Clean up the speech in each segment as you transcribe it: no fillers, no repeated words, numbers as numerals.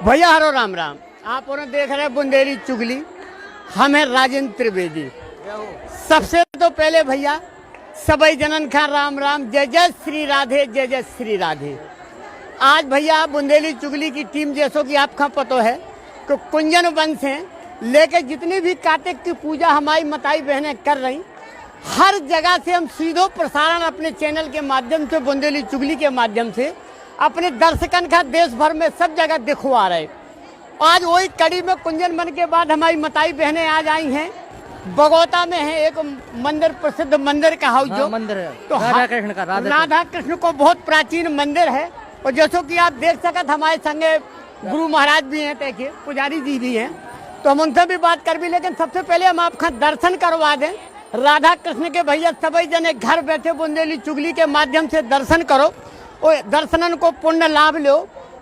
भैया हरो राम राम। आप उन्हें देख रहे हैं बुंदेली चुगली। हम हैं राजेंद्र त्रिवेदी। सबसे तो पहले भैया सभी जनन खा राम राम, जय जय श्री राधे, जय जय श्री राधे। आज भैया बुंदेली चुगली की टीम जैसो कि आपका पता है कि कुंजन वंश से लेके जितनी भी कार्तिक की पूजा हमारी मताई बहनें कर रही, हर जगह से हम सीधो प्रसारण अपने चैनल के माध्यम से बुंदेली चुगली के माध्यम से अपने दर्शकन का देश भर में सब जगह दिखवा रहे। आज वही कड़ी में कुंजन वन के बाद हमारी मताई बहनें आज आई हैं। बगौता में है एक मंदिर, प्रसिद्ध मंदिर का हाउस जो मंदिर है तो राधा कृष्ण का, राधा कृष्ण को बहुत प्राचीन मंदिर है। और जैसो कि आप देख सकते हमारे संगे गुरु महाराज भी हैं, देखिए पुजारी जी भी हैं, तो हम उनसे भी बात कर भी। लेकिन सबसे पहले हम आपका दर्शन करवा दें राधा कृष्ण के। भैया सभी जने घर बैठे बुंदेली चुगली के माध्यम से दर्शन करो और दर्शनन को पुण्य लाभ लो।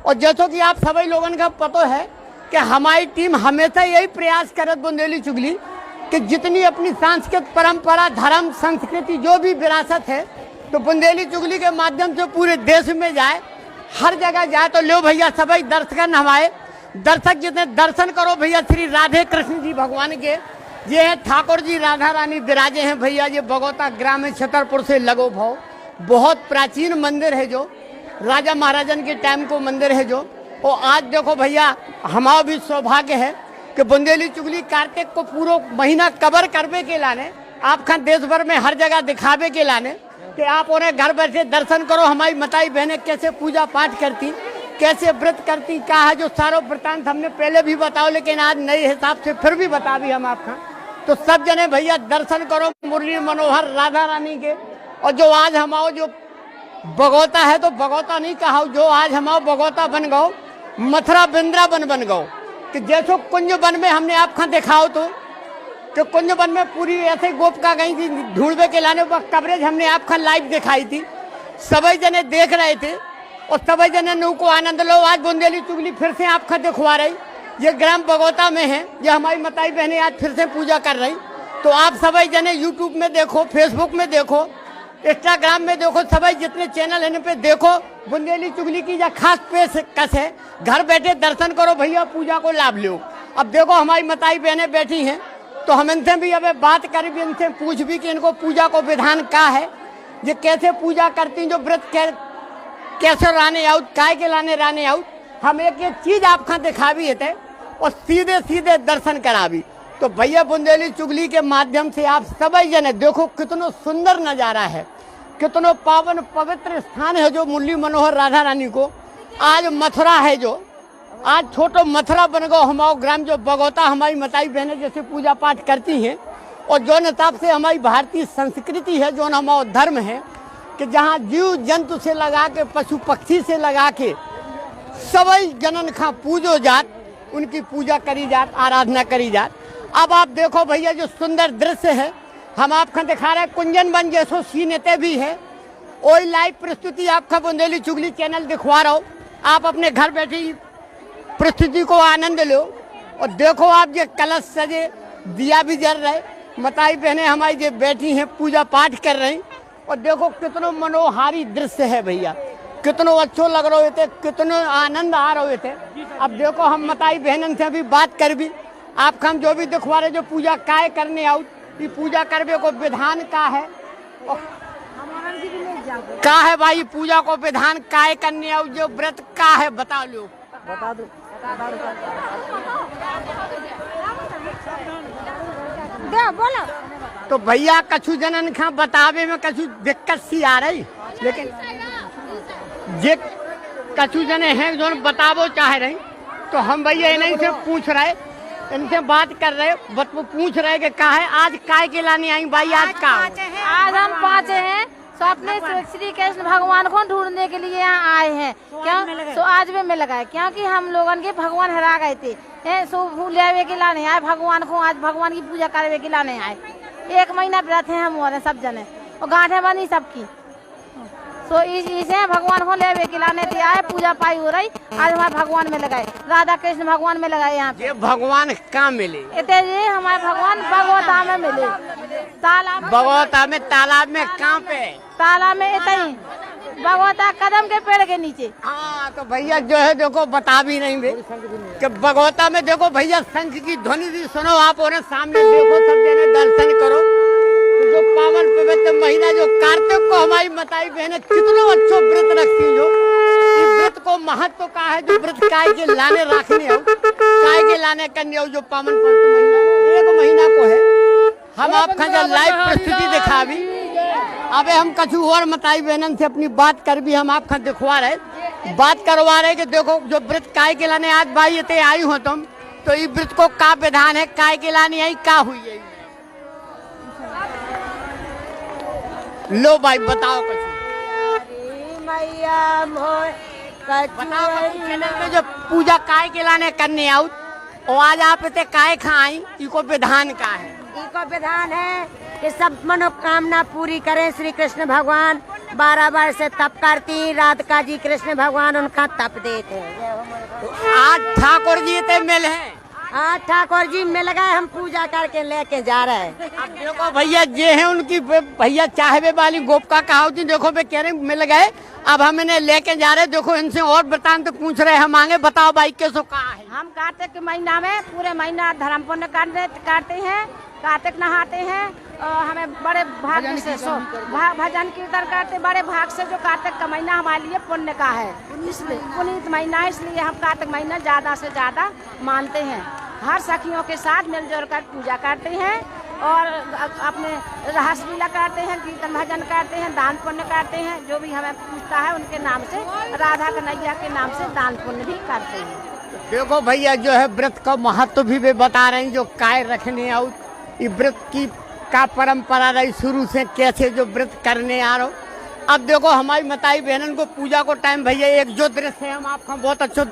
और जैसो कि आप सभी लोगों का पता है कि हमारी टीम हमेशा यही प्रयास करत बुंदेली चुगली कि जितनी अपनी सांस्कृतिक परंपरा, धर्म, संस्कृति जो भी विरासत है तो बुंदेली चुगली के माध्यम से पूरे देश में जाए, हर जगह जाए। तो लो भैया सभी दर्शकन हमारे दर्शक जितने दर्शन करो भैया श्री राधे कृष्ण जी भगवान के। ये है ठाकुर जी राधा रानी विराजे हैं भैया। ये बगौता ग्राम में छतरपुर से लगो भाव, बहुत प्राचीन मंदिर है जो राजा महाराजन के टाइम को मंदिर है जो। और आज देखो भैया हमारा भी सौभाग्य है कि बुंदेली चुगली कार्तिक को पूरा महीना कवर करने के लाने, आपका देश भर में हर जगह दिखावे के लाने कि आप उन्हें घर बैठे दर्शन करो। हमारी मताई बहनें कैसे पूजा पाठ करती, कैसे व्रत करती, क्या है जो सारो वृतांत हमने पहले भी बताओ, लेकिन आज नए हिसाब से फिर भी बता दी हम आपका। तो सब जने भैया दर्शन करो मुरली मनोहर राधा रानी के। और जो आज हमारा जो बगौता है तो बगौता नहीं कहा, जो आज हमारा बगौता बन गो मथुरा वृंदावन बन गो। कि जैसो कुंज वन में हमने आपका दिखाओ तो कि कुंज वन में पूरी ऐसे गोपिका गई थी ढूंढवे के लाने, वह कवरेज हमने आपका लाइव दिखाई थी, सभी जने देख रहे थे और सभी जने नु को आनंद लो। आज बुंदेली चुगली फिर से आपका दिखवा रही। ये ग्राम बगौता में है, ये हमारी मताई बहनें आज फिर से पूजा कर रही। तो आप सभी जने यूट्यूब में देखो, फेसबुक में देखो, इंस्टाग्राम में देखो, सभी जितने चैनल है इन पे देखो बुंदेली चुगली की या खास पेशकश है। घर बैठे दर्शन करो भैया, पूजा को लाभ लो। अब देखो हमारी मताई बहनें बैठी हैं तो हम इनसे भी अब बात कर भी, इनसे पूछ भी कि इनको पूजा को विधान क्या है, ये कैसे पूजा करती, जो व्रत कैसे राने आउट, काय के लाने राने आउट। हम एक एक चीज आपका दिखा भी थे और सीधे सीधे दर्शन करा भी। तो भैया बुंदेली चुगली के माध्यम से आप सभी जने देखो कितना सुंदर नजारा है, कितना पावन पवित्र स्थान है जो मुरली मनोहर राधा रानी को। आज मथुरा है जो, आज छोटो मथुरा बन गो हमारा ग्राम जो बगौता। हमारी मताई बहनें जैसे पूजा पाठ करती हैं और जो हिसाब से हमारी भारतीय संस्कृति है, जो हमारा धर्म है कि जहाँ जीव जंतु से लगा के पशु पक्षी से लगा के सभी जनन का पूजो जात, उनकी पूजा करी जात, आराधना करी जात। अब आप देखो भैया जो सुंदर दृश्य है हम आपका दिखा रहे हैं। कुंजन वन जैसो सीनेते भी है, वही लाइव प्रस्तुति आपका बुंदेली चुगली चैनल दिखवा रहा हो। आप अपने घर बैठी प्रस्तुति को आनंद लो और देखो आप ये कलश सजे, दिया भी जल रहे, मताई बहनें हमारी जो बैठी हैं पूजा पाठ कर रही। और देखो कितना मनोहारी दृश्य है भैया, कितना अच्छो लग रहे थे, कितना आनंद आ रहे थे। अब देखो हम मताई बहनन से अभी बात कर भी, आपका हम जो भी दिखवा रहे जो पूजा काय करने आउट, ये पूजा करने को विधान का है का है भाई, पूजा को विधान काय करने आउट, जो व्रत का है बता लो, बता दो। बोलो तो भैया कछु जनन खा बतावे में कछु दिक्कत सी आ रही, लेकिन जे कछु जने हैं जो बतावो चाह रहे तो हम भैया इन्हीं से पूछ रहे, इनसे बात कर रहे, पूछ रहे कि क्या है आज काय के लाने आई भाई। आज का आज हम 5 हैं, तो अपने श्री कृष्ण भगवान को ढूंढने के लिए यहाँ आए हैं। क्यों? तो आज भी में लगाए क्योंकि हम लोगन के भगवान हरा गए थे, सो लेवे के लाने आए भगवान को, आज भगवान की पूजा करवे के लाने आए। 1 महीना व्रत है हम और सब जने और गांठे बनी सबकी। तो इसे भगवान को लेवे के लाने थे आए, पूजा पाई हो रही। आज हमारे भगवान में लगाए, राधा कृष्ण भगवान में लगाए। यहाँ पे भगवान कहाँ मिले? इतने हमारे भगवान बगौता में मिले, तालाब बगौता में, तालाब में कहाँ पे? तालाब में इतनी भगवता कदम के पेड़ के नीचे। हाँ तो भैया जो है देखो बता भी नहीं बे कि भगवता में देखो भैया शंख की ध्वनि भी सुनो आप और सामने देखो सब जने दर्शन करो। तो जो पावन पवित्र महीना जो कार्तिक को हमारी मताई बहने कितनो अच्छो व्रत रखती जो व्रत को महत्व का है जो व्रत काय के लाने रखने हो काय के लाने करने हो जो पावन पवित्र महीना 1 महीना को है हम आपका जो लाइव प्रस्तुति दिखा भी। अबे हम कछु और मताई बहनन से अपनी बात कर भी हम आपका दिखवा रहे बात करवा रहे कि देखो जो व्रत काय के लाने आज भाई इतने आई हो तुम तो ये व्रत को का विधान है काय के लाने आई का हुई है लो भाई बताओ कछु मैया बताओ चैनल में जो पूजा काय के लाने करने आओ और आज आप इतने काय खाई इको विधान का है इको विधान है कि सब मनोकामना पूरी करें। श्री कृष्ण भगवान 12 वर्ष से तप करती राधिका जी कृष्ण भगवान उनका तप देते हैं। तो आज ठाकुर जी इतने मिल है हाँ ठाकुर जी मिल गए हम पूजा करके लेके जा रहे हैं। अब देखो भैया ये है उनकी भैया चाहवे वाली गोपका कहावती देखो वे कह रहे मिल गए अब हम इन्हें लेके जा रहे देखो इनसे और वृतांत पूछ रहे हम आगे बताओ भाई कैसो कहा है। हम कार्तिक के महीना में पूरे महीना धर्म पुण्य करते हैं कार्तिक नहाते हैं और हमें बड़े भाग से भजन कीर्तन करते बड़े भाग से जो कार्तिक का महीना हमारे लिए पुण्य का है इसलिए पुनीत महीना इसलिए हम कार्तिक महीना ज्यादा से ज्यादा मानते हैं। हर सखियों के साथ मिलजुल कर पूजा करते हैं और अपने रहस्य लीला करते हैं कीर्तन भजन करते हैं दान पुण्य करते हैं जो भी हमें पूछता है उनके नाम से राधा कन्हैया के नाम से दान पुण्य भी करते हैं। देखो भैया जो है व्रत का महत्व भी वे बता रहे हैं जो काय रखने आओ ये व्रत की का परंपरा रही शुरू से कैसे जो व्रत करने आ रहे हो। अब देखो हमारी मताई बहनन को पूजा को टाइम भैया एक जो दृश्य है हम आपको बहुत अच्छा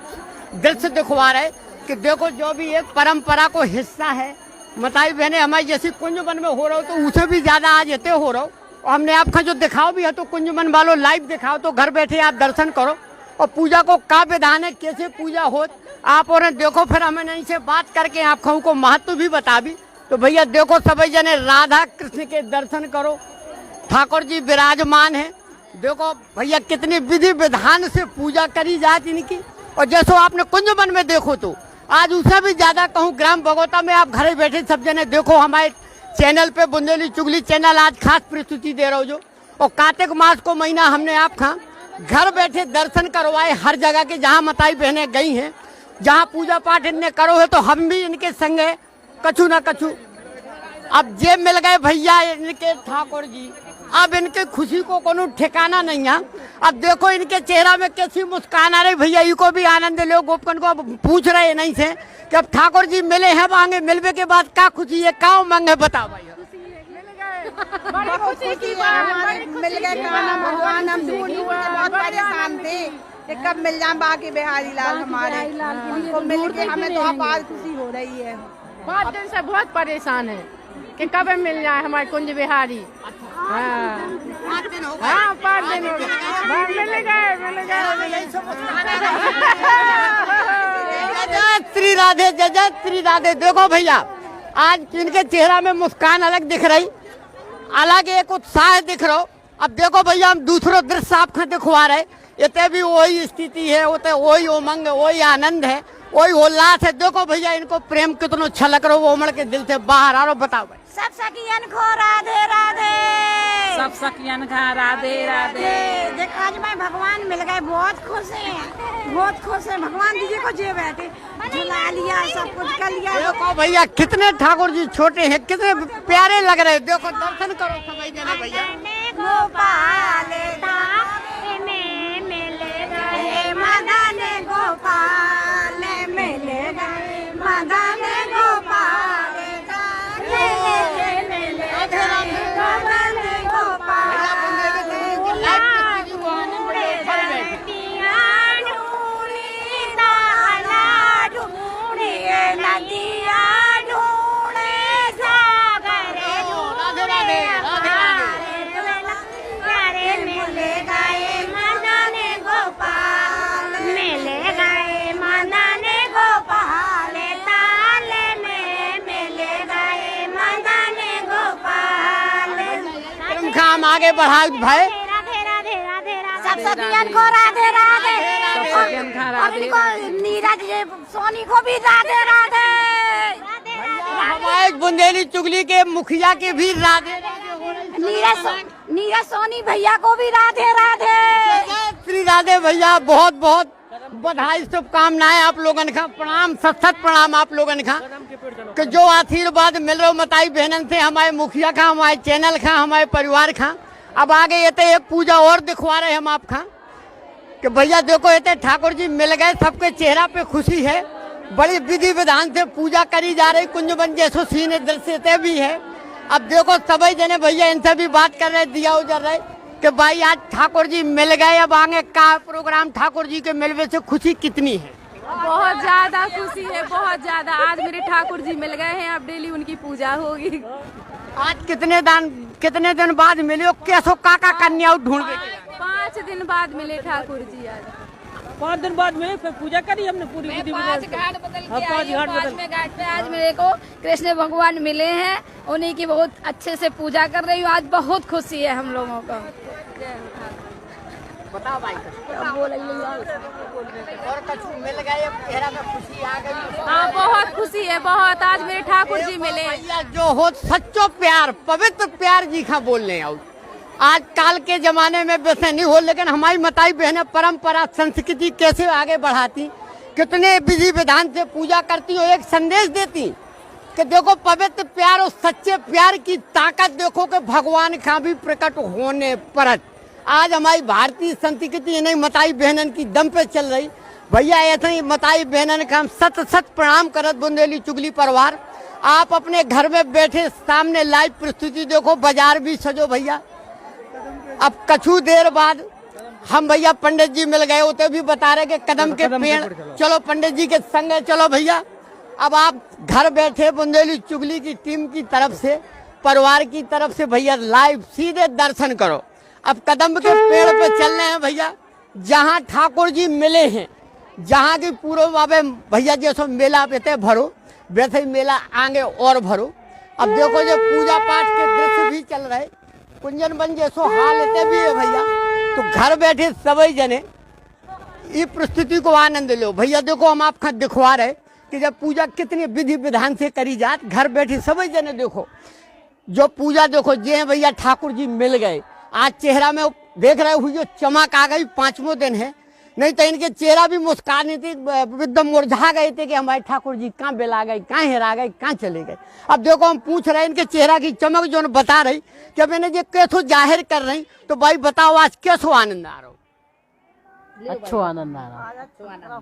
दृश्य दिखवा रहे कि देखो जो भी एक परंपरा को हिस्सा है मताई बहने हमारी जैसी कुंजबन में हो रहा हो तो उसे भी ज्यादा आज इतने हो रहा हो और हमने आपका जो दिखाओ भी है तो कुंजबन वालों लाइव दिखाओ तो घर बैठे आप दर्शन करो और पूजा को का विधान है कैसे पूजा हो आप और देखो फिर हमें नहीं से बात करके आप को महत्व भी बता भी। तो भैया देखो सभी जने राधा कृष्ण के दर्शन करो ठाकुर जी विराजमान है देखो भैया कितनी विधि विधान से पूजा करी जाती इनकी और जैसो आपने कुंजबन में देखो तो आज उससे भी ज्यादा कहूँ ग्राम बगोता में आप घर बैठे सब जने देखो हमारे चैनल पे बुंदेली चुगली चैनल आज खास प्रस्तुति दे रहा हो जो और कार्तिक मास को महीना हमने आपका घर बैठे दर्शन करवाए हर जगह के जहाँ मताई बहनें गई हैं जहाँ पूजा पाठ इनने करो है तो हम भी इनके संग है कछु ना कछु। अब जे मिल गए भैया इनके ठाकुर जी अब इनके खुशी को कोनो ठिकाना नहीं है। अब देखो इनके चेहरा में कैसी मुस्कान आ रही भैया इको भी आनंद लो गोपकन को पूछ रहे नहीं से कि अब ठाकुर जी मिले हैं आगे मिलने के बाद क्या खुशी है क्या उमंग है बताओ भाई। मिल गए भगवान हम बहुत परेशान थे कि कब मिल जाए बाकी बिहारी लाल हमारे उनको मिल के हमें तो आपात खुशी हो रही है। 5 दिन से बहुत परेशान है कि कब मिल जाए हमारे कुंज बिहारी। हाँ 5 दिन हो गए मिल गए श्री राधे जय श्री राधे। देखो भैया आज इनके चेहरा में मुस्कान अलग दिख रही अलग एक उत्साह दिख रहा। अब देखो भैया हम दूसरा दृश्य आपको दिखवा रहे इतने भी वही स्थिति है उतने वही उमंग वही आनंद है वही उल्लास है। देखो भैया इनको प्रेम कितना छलक रहा वो उमड़ के दिल से बाहर आ रहा बताओ भाई। सब सखियन को राधे राधे सब सखियन का राधे राधे। देखो आज मैं भगवान मिल गए बहुत खुश है भगवान जी को जे बैठे झुला लिया सब कुछ कर लिया। देखो भैया कितने ठाकुर जी छोटे हैं कितने प्यारे लग रहे देखो दर्शन करो सभी जने भैया। गोपाल धाम में मिल गए मदन गोपाल मिल गए मदन गोपाल हम आगे बढ़ाओ भाई। सब सखियन को राधे राधे, सखियन का राधे और इनको नीरज सोनी को भी राधे राधे। हमारे बुंदेली चुगली के मुखिया के भी राधे राधे हो रही। नीरज सोनी भैया को भी राधे राधे। श्री राधे भैया, बहुत बहुत बधाई, शुभकामनाएं आप लोगन का, प्रणाम, सत प्रणाम आप लोगन का कि जो आशीर्वाद मिल रहा मताई बहनन से, हमारे मुखिया का, हमारे चैनल का, हमारे परिवार का। अब आगे ये तो एक पूजा और दिखवा रहे हम आप का कि भैया देखो ये ठाकुर जी मिल गए, सबके चेहरा पे खुशी है, बड़ी विधि विधान से पूजा करी जा रही, कुंजबन जैसो सीने दृश्य भी है। अब देखो सभी जने भैया इनसे भी बात कर रहे, दिया उजर रहे कि भाई आज ठाकुर जी मिल गए, अब आगे का प्रोग्राम ठाकुर जी के मिलने से खुशी कितनी है? बहुत ज्यादा खुशी है, बहुत ज्यादा। आज मेरे ठाकुर जी मिल गए हैं, अब डेली उनकी पूजा होगी। आज कितने दिन बाद मिले हो? कैसो काका कन्या ढूंढ के? 5 दिन बाद मिले ठाकुर जी। आज 5 दिन बाद में फिर पूजा करी हमने पूरी विधि विधान से। 5 घाट बदल के आई 5 घाट बदल। 5वें घाट पे आज मेरे को कृष्ण भगवान मिले हैं, उन्हीं की बहुत अच्छे से पूजा कर रही हूँ। आज बहुत खुशी है हम लोगों को। बताओ भाई, और कछु मिल गए, चेहरा में खुशी आ गई? हाँ बहुत खुशी है, बहुत। आज मेरे ठाकुर जी मिले। भैया जो हो सच्चो प्यार, पवित्र प्यार जी का बोलने आओ। आज काल के जमाने में वैसे नहीं हो, लेकिन हमारी मताई बहनें परंपरा संस्कृति कैसे आगे बढ़ाती, कितने विधि विधान से पूजा करती हो, एक संदेश देती कि देखो पवित्र प्यार और सच्चे प्यार की ताकत देखो कि भगवान का भी प्रकट होने पर आज हमारी भारतीय संस्कृति नहीं मताई बहनन की दम पे चल रही। भैया ऐसे ही मताई बहनन का हम सत प्रणाम करत बुंदेली चुगली परिवार। आप अपने घर में बैठे सामने लाइव प्रस्तुति देखो, बाजार भी सजो भैया। अब कछु देर बाद हम भैया पंडित जी मिल गए, होते भी बता रहे कि कदम के पेड़ चलो पंडित जी के संग चलो भैया। अब आप घर बैठे बुंदेली चुगली की टीम की तरफ से, परिवार की तरफ से भैया लाइव सीधे दर्शन करो। अब कदम के पेड़ पे चल रहे हैं भैया, जहाँ ठाकुर जी मिले हैं, जहाँ की पूर्व बाबे भैया जैसे मेला पे भरो वैसे ही मेला आगे और भरो। अब देखो जो पूजा पाठ के दृश्य भी चल रहे, कुंजन बन जैसो हाल लेते भी है भैया। तो घर बैठे सभी जने इस प्रस्तुति को आनंद लो भैया। देखो हम आपका दिखवा रहे कि जब पूजा कितनी विधि विधान से करी जात, घर बैठे सभी जने देखो जो पूजा देखो जे भैया ठाकुर जी मिल गए। आज चेहरा में देख रहे हुई जो चमक आ गई, 5वां दिन है, नहीं तो इनके चेहरा भी मुस्कान नहीं थी, एकदम मुरझा गए थे कि हमारे ठाकुर जी कहाँ बेला गए, कहाँ हेरा गए, कहाँ चले गए। अब देखो हम पूछ रहे हैं इनके चेहरा की चमक जो बता रही कि अब इन्हें जो कैसो जाहिर कर रही, तो भाई बताओ आज कैसो आनंद आ रहा? अच्छो आनंद आ रहा।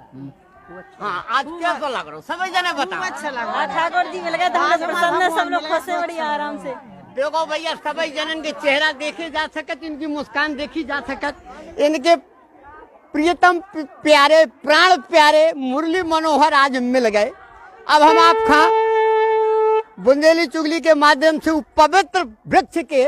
हाँ आज कैसा लग रहा? सभी जने बताओ। अच्छा लगा। ठाकुर जी मिल गए तो हम प्रसन्न है, सब लोग खुश है, बढ़िया आराम से। देखो भैया सभी जनन के चेहरा देखे जा सकत, इनकी मुस्कान देखी जा सकत, इनके प्रियतम प्यारे प्राण प्यारे मुरली मनोहर आज मिल गए। अब हम आपका बुंदेली चुगली के माध्यम से पवित्र वृक्ष के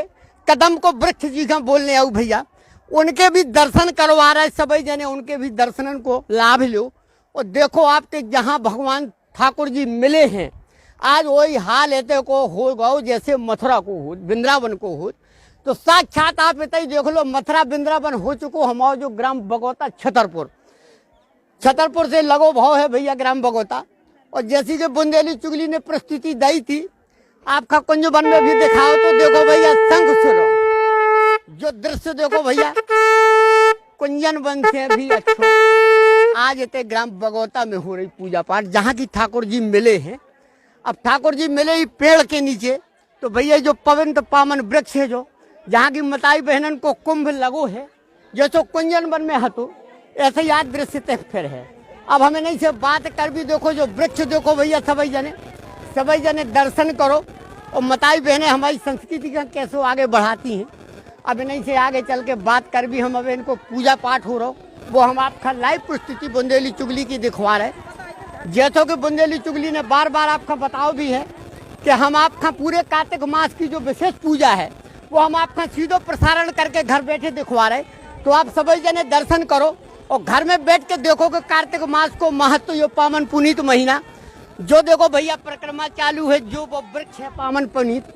कदम को वृक्ष जी का बोलने आओ भैया, उनके भी दर्शन करवा रहे सभी जने, उनके भी दर्शन को लाभ लो। और देखो आपके जहाँ भगवान ठाकुर जी मिले हैं, आज वही हाल ऐसे को हो गो जैसे मथुरा को हो, वृंदावन को हो। तो साक्षात आप इतना ही देख लो, मथुरा वृंदावन हो चुको हमारा जो ग्राम बगोता छतरपुर से लगो भाव है भैया ग्राम बगोता। और जैसी कि बुंदेली चुगली ने प्रस्तुति दी थी, आपका कुंजबन में भी दिखाओ तो देखो भैया शंख सुनो, जो दृश्य देखो भैया कुंजन वन से भी अच्छो आज इतने ग्राम बगोता में हो रही पूजा पाठ, जहाँ की ठाकुर जी मिले हैं। अब ठाकुर जी मिले ही पेड़ के नीचे, तो भैया जो पवित्र पावन वृक्ष है, जो जहाँ की मताई बहनन को कुंभ लगो है, जैसो कुंजन वन में हतो ऐसे याद दृश्य तक फिर है। अब हमें नहीं से बात कर भी देखो जो वृक्ष देखो भैया, सभी जने दर्शन करो। और मताई बहनें हमारी संस्कृति का कैसे आगे बढ़ाती हैं। अब नहीं से आगे चल के बात कर भी हम अब इनको पूजा पाठ हो रहा, वो हम आपका लाइव प्रस्तुति बुंदेली चुगली की दिखवा रहे। जैसो कि बुंदेली चुगली ने बार बार आपका बताओ भी है कि हम आपका पूरे कार्तिक मास की जो विशेष पूजा है वो हम आपका सीधो प्रसारण करके घर बैठे दिखवा रहे। तो आप सभी जने दर्शन करो और घर में बैठ के देखो कि कार्तिक मास को महत्व यो पावन पुनीत महीना जो देखो भैया परिक्रमा चालू है, जो वो वृक्ष है पावन पुनीत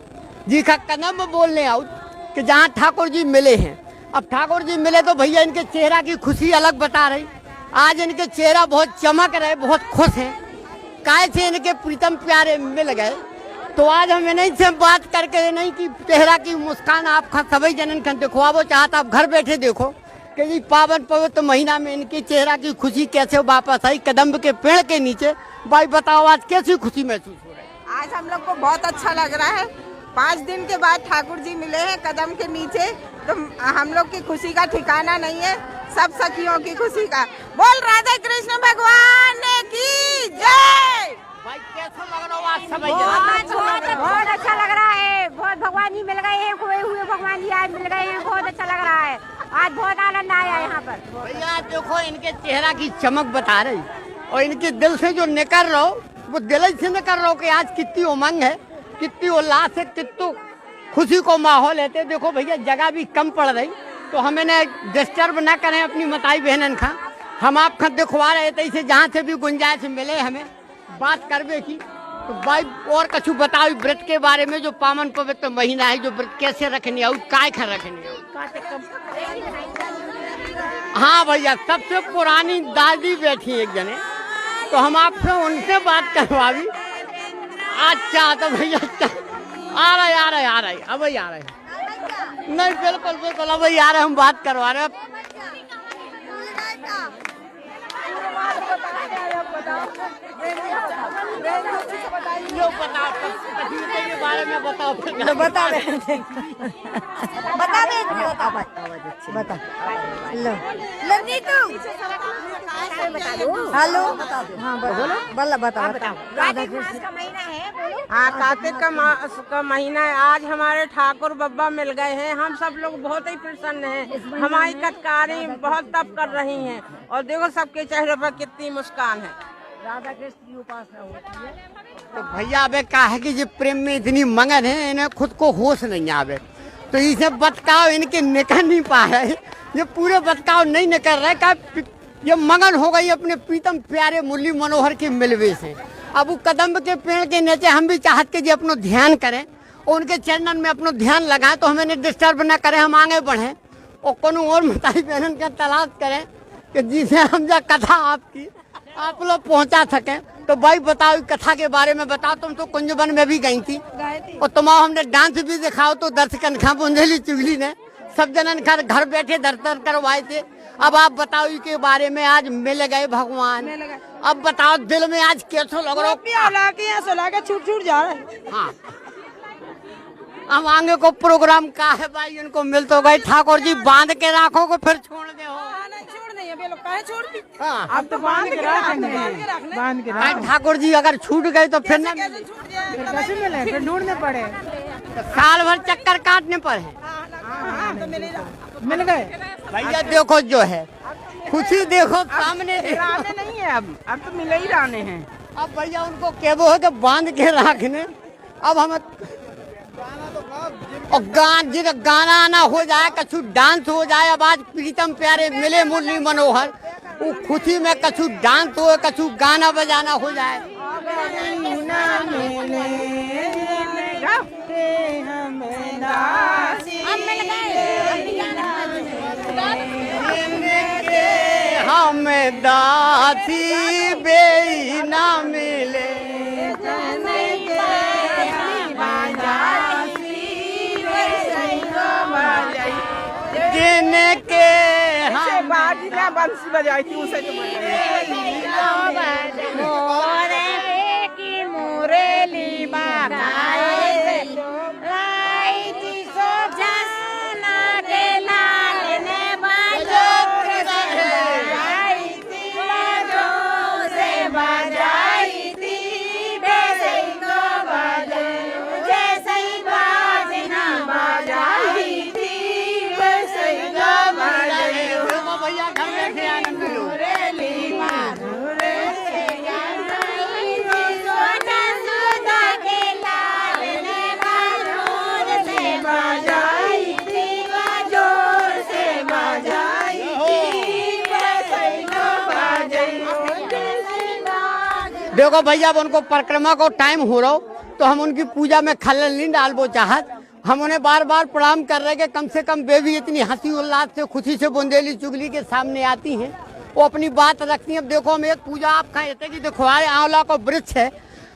जी का कदम बोलने आओ कि जहाँ ठाकुर जी मिले हैं। अब ठाकुर जी मिले तो भैया इनके चेहरा की खुशी अलग बता रही। आज इनके चेहरा बहुत चमक रहे, बहुत खुश हैं। काय से इनके प्रीतम प्यारे मिल गए तो आज हम इन्हीं से बात करके नहीं कि चेहरा की मुस्कान आप सभी जनन खन देखो वो चाहता आप घर बैठे देखो कि जी पावन पवित्र महीना में इनकी चेहरा की खुशी कैसे वापस आई कदम्ब के पेड़ के नीचे। भाई बताओ आज कैसी खुशी महसूस हो रही है? आज हम लोग को बहुत अच्छा लग रहा है। 5 दिन के बाद ठाकुर जी मिले हैं कदम के नीचे, तो हम लोग की खुशी का ठिकाना नहीं है। सब सखियों की खुशी का बोल राधा कृष्ण भगवान की जय। भाई कैसा लग रहा हो आज सब? बहुत अच्छा लग रहा है। बहुत भगवान जी मिल गए हैं, खोए हुए भगवान जी आज मिल गए हैं। बहुत अच्छा लग रहा है, आज बहुत आनंद आया यहाँ पर। भैया देखो इनके चेहरा की चमक बता रही और इनके दिल से जो निकल रहा हो वो दिल से निकल रहा हो कि आज कितनी उमंग है, कितनी उल्लास है, कितनी खुशी को माहौल है। देखो भैया जगह भी कम पड़ रही तो हमें न डिस्टर्ब ना करें अपनी मताई बहनन का। हम आप खत दिखवा रहे थे इसे जहाँ से भी गुंजाइश मिले हमें बात करवे की। तो भाई और कछु बताओ व्रत के बारे में, जो पावन पवित्र महीना है, जो व्रत कैसे रखनी है, काय खा रखनी है? हाँ भैया सबसे पुरानी दादी बैठी एक जने तो हम आपसे उनसे बात करवावी। अच्छा तो भैया आ रहे अब ही आ रहे नहीं बिल्कुल अब ही आ रहे हम बात करवा रहे। के बारे में बताओ बता हेलो हाँ बोलो बताओ। हाँ कार्तिक का महीना है। आज हमारे ठाकुर बाबा मिल गए हैं। हम सब लोग बहुत ही प्रसन्न हैं। हमारी कटकारी बहुत तप कर रही हैं और देखो सबके चेहरे पर कितनी मुस्कान है। राधा कृष्ण की उपासना होती है। तो भैया अबे कहा है कि ये प्रेम में इतनी मंगन है इन्हें खुद को होश नहीं आवे तो इसे बतकाव इनके निकल नहीं पा रहे। ये पूरे बतकाव नहीं निकल रहे का ये मगन हो गई अपने प्रीतम प्यारे मुरली मनोहर के मिलवे से। अब वो कदम्ब के पेड़ के नीचे हम भी चाहते कि अपनो ध्यान करें और उनके चरणन में अपनो ध्यान लगाएं तो हमें डिस्टर्ब न करें, हम आगे बढ़ें और कोनो और मताई बहन का तलाश करें कि जिसे हम जा कथा आपकी आप लोग पहुंचा सकें। तो भाई बताओ कथा के बारे में बताओ। तुम तो कुंजवन में भी गई थी और तुम्हारा हमने डांस भी दिखाओ तो दर्शकन खा बुंदेली चुगली ने सब जनन घर बैठे दर्शन करवाए थे। अब आप बताओ के बारे में। आज मिल गए भगवान, अब बताओ दिल में आज कैसा लग रहा है? छूट जा रहा है। हाँ हम आगे को प्रोग्राम का है भाई इनको मिल तो गए। ठाकुर जी बांध के रखो को फिर छोड़ दे हो। अब तो बांध के रखने ठाकुर जी अगर छूट गए तो फिर कैसे मिले, फिर ढूंढने पड़े। साल भर चक्कर काटने पर है। मिल गए भैया देखो जो है खुशी देखो सामने नहीं है। अब तो मिले ही रहने हैं। अब भैया उनको कहबो है कि बांध के रखने। अब हमें और गाना आना हो जाए, कछु डांस हो जाए। अब आज प्रीतम प्यारे मिले मुरली मनोहर वो खुशी में कछु डांस हो, कछु गाना बजाना हो जाए। हम दासी बेई ना मिले जिनके हम बंसी बजाई थी उसे तो मुरली बागाए लाई जी सो जसना के लाल ने बजाई थी बजो से बजाई थी बेसई को बजे जैसे बाजना बजाई थी बेसई को बजे भैया घर में थे आनंद लो। देखो भैया अब उनको परिक्रमा को टाइम हो रहा हो तो हम उनकी पूजा में खलल नहीं डालबो चाहत। हम उन्हें बार बार प्रणाम कर रहे कि कम से कम वे भी इतनी हंसी उल्लास से खुशी से बुंदेली चुगली के सामने आती हैं, वो अपनी बात रखती हैं। अब देखो हम एक पूजा आप कहते कि देखो आंवला का वृक्ष है,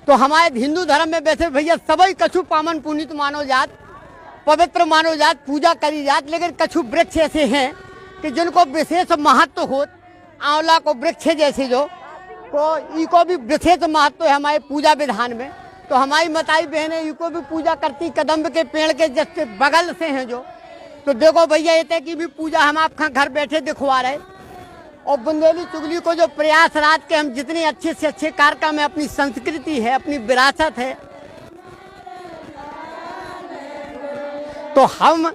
तो हमारे हिंदू धर्म में वैसे भैया सभी कछु पावन पुनीत मानो जात, पवित्र मानो जात, पूजा करी जात, लेकिन कछु वृक्ष ऐसे हैं कि जिनको विशेष महत्व हो। आंवला को वृक्ष जैसे जो तो इको भी विशेष महत्व है हमारे पूजा विधान में। तो हमारी मताई बहनें इको भी पूजा करती, कदम्ब के पेड़ के जैसे बगल से हैं जो। तो देखो भैया ये की भी पूजा हम आपका घर बैठे दिखवा रहे। और बुंदेली चुगली को जो प्रयास रात के हम जितने अच्छे से अच्छे कार्यक्रम है, अपनी संस्कृति है, अपनी विरासत है, तो हम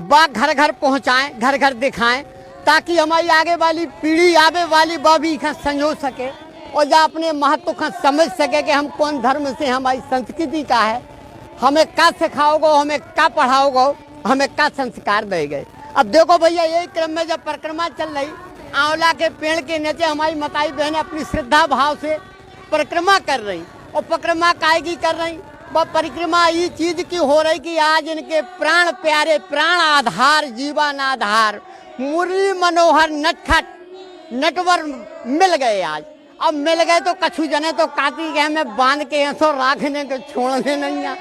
बात घर घर पहुंचाएं, घर घर दिखाएं, ताकि हमारी आगे वाली पीढ़ी आगे वाली वह भी संजो सके और या अपने महत्व का समझ सके कि हम कौन धर्म से, हमारी संस्कृति का है, हमें क्या सिखाओगे, हमें क्या पढ़ाओगे, हमें क्या संस्कार दे गए। अब देखो भैया यही क्रम में जब परिक्रमा चल रही, आंवला के पेड़ के नीचे हमारी मताई बहनें अपनी श्रद्धा भाव से परिक्रमा कर रही। और परिक्रमा कायगी कर रही, वह परिक्रमा ये चीज की हो रही कि आज इनके प्राण प्यारे, प्राण आधार, जीवन आधार मुरली मनोहर नटखट नटवर मिल गए। आज अब मिल गए तो कछु जने तो काती गए में बांध के ऐसो राखने के छोड़ने नहीं है,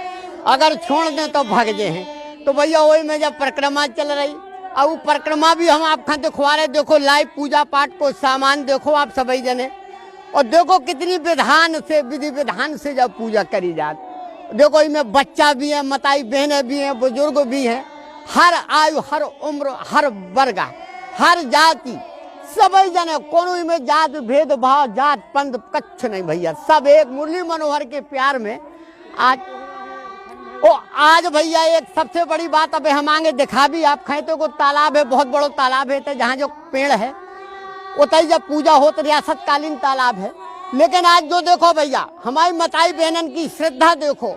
अगर छोड़ दें तो भाग जे हैं। तो भैया वही में जब परिक्रमा चल रही, अब वो परिक्रमा भी हम आपका दिखवा रहे। देखो लाइव पूजा पाठ को सामान देखो आप सभी जने, और देखो कितनी विधान से, विधि विधान से जब पूजा करी जाती। देखो इनमें बच्चा भी है, मताई बहनें भी हैं, बुजुर्ग भी हैं, हर आयु, हर उम्र, हर वर्ग, हर जाति, सभी जने, कोनो में जात भेदभाव, जात पंथ कच्छ नहीं भैया, सब एक मुरली मनोहर के प्यार में आज भैया एक सबसे बड़ी बात अब हम आगे दिखा भी आप खाए तो तालाब है, बहुत बड़ा तालाब है, तो जहाँ जो पेड़ है उतई जब पूजा हो तो रियासत कालीन तालाब है। लेकिन आज जो देखो भैया हमारी मताई बहनन की श्रद्धा देखो,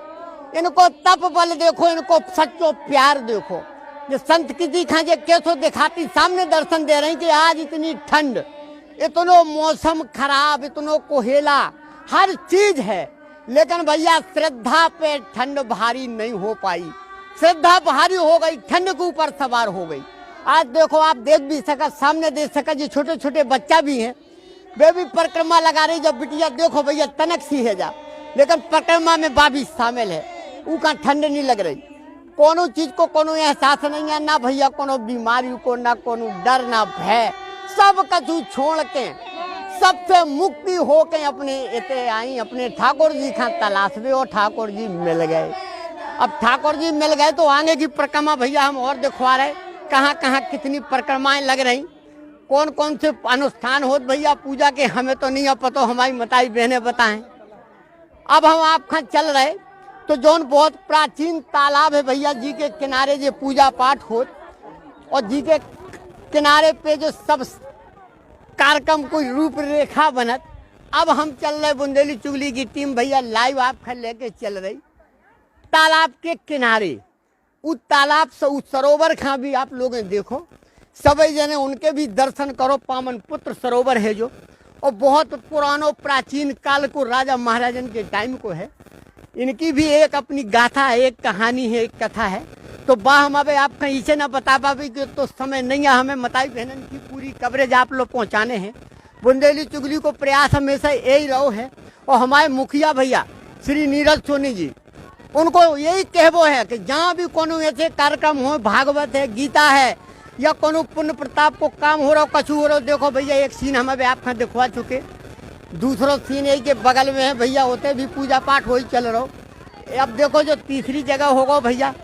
इनको तप बल देखो, इनको सच्चो प्यार देखो, जो संत की दिखा जे कैसो दिखाती सामने दर्शन दे रही कि आज इतनी ठंड, इतनो मौसम खराब, इतनो कोहेला, हर चीज है, लेकिन भैया श्रद्धा पे ठंड भारी नहीं हो पाई। श्रद्धा भारी हो गई, ठंड के ऊपर सवार हो गई। आज देखो आप देख भी सका, सामने देख सका, जो छोटे छोटे बच्चा भी हैं वे भी परिक्रमा लगा रही। जब बिटिया देखो भैया तनक सी है जा, लेकिन परिक्रमा में बाबी शामिल है, उनका ठंड नहीं लग रही, कोनो चीज को कोनो एहसास नहीं है, ना भैया कोनो बीमारी को, ना कोनो डर, ना भय, सब कछु छोड़ के सबसे मुक्ति हो के अपने इते आई, अपने ठाकुर जी का तलाश में, और ठाकुर जी मिल गए। अब ठाकुर जी मिल गए तो आगे की परिक्रमा भैया हम और दिखवा रहे, कहाँ कहाँ कितनी परिक्रमाएं लग रही, कौन कौन से अनुष्ठान होते भैया पूजा के, हमें तो नहीं पता, हमारी मताई बहनें बताएं। अब हम आपका चल रहे तो जौन बहुत प्राचीन तालाब है भैया जी के किनारे जो पूजा पाठ हो, और जी के किनारे पे जो सब कार्यक्रम को रूपरेखा बनत। अब हम चल रहे, बुंदेली चुगली की टीम भैया लाइव आपका लेके चल रही तालाब के किनारे। उस तालाब से उस सरोवर का भी आप लोग देखो, सभी जने उनके भी दर्शन करो। पावन पुत्र सरोवर है जो, और बहुत पुरानो प्राचीन काल को राजा महाराजन के टाइम को है। इनकी भी एक अपनी गाथा है, एक कहानी है, एक कथा है। तो हम अब आप कहीं से ना बता पावे कि तो समय नहीं है, हमें मताई बहनन की पूरी कवरेज आप लोग पहुंचाने हैं। बुंदेली चुगली को प्रयास हमेशा यही रहो है। और हमारे मुखिया भैया श्री नीरज सोनी जी, उनको यही कहबो है कि जहाँ भी कोनो ऐसे कार्यक्रम हो, भागवत है, गीता है, या कोनो पुण्य प्रताप को काम हो रहा हो, कछु हो रहा हो, देखो भैया एक सीन हमें आपका दिखवा चुके, दूसरा सीन यही के बगल में है भैया, होते भी पूजा पाठ हो ही चल रहा हो। अब देखो जो तीसरी जगह होगा भैया,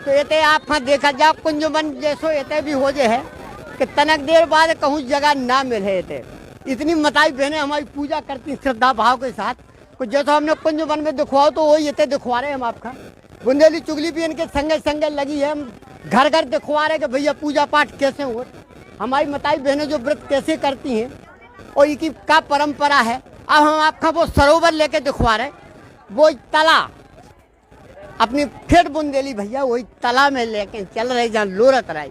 तो ये आप देखा जा कुंजमन जैसो ये भी हो जे है कि तनक देर बाद कहूँ जगह ना मिले। इतनी मताई बहनें हमारी पूजा करती श्रद्धा भाव के साथ, कुछ जैसा हमने कुंजमन में दिखवाओ तो वही ये दिखवा रहे हम आपका। बुंदेली चुगली भी इनके संगे संगे लगी है, हम घर घर दिखवा रहे कि भैया पूजा पाठ कैसे हो, हमारी मताई बहनें जो व्रत कैसे करती हैं, और इनकी क्या परंपरा है। अब हम आपका वो सरोवर लेके दिखवा रहे, वो तला अपनी फिर बुंदेली भैया वही तला में लेके चल रहे, जहाँ लोरत रहे,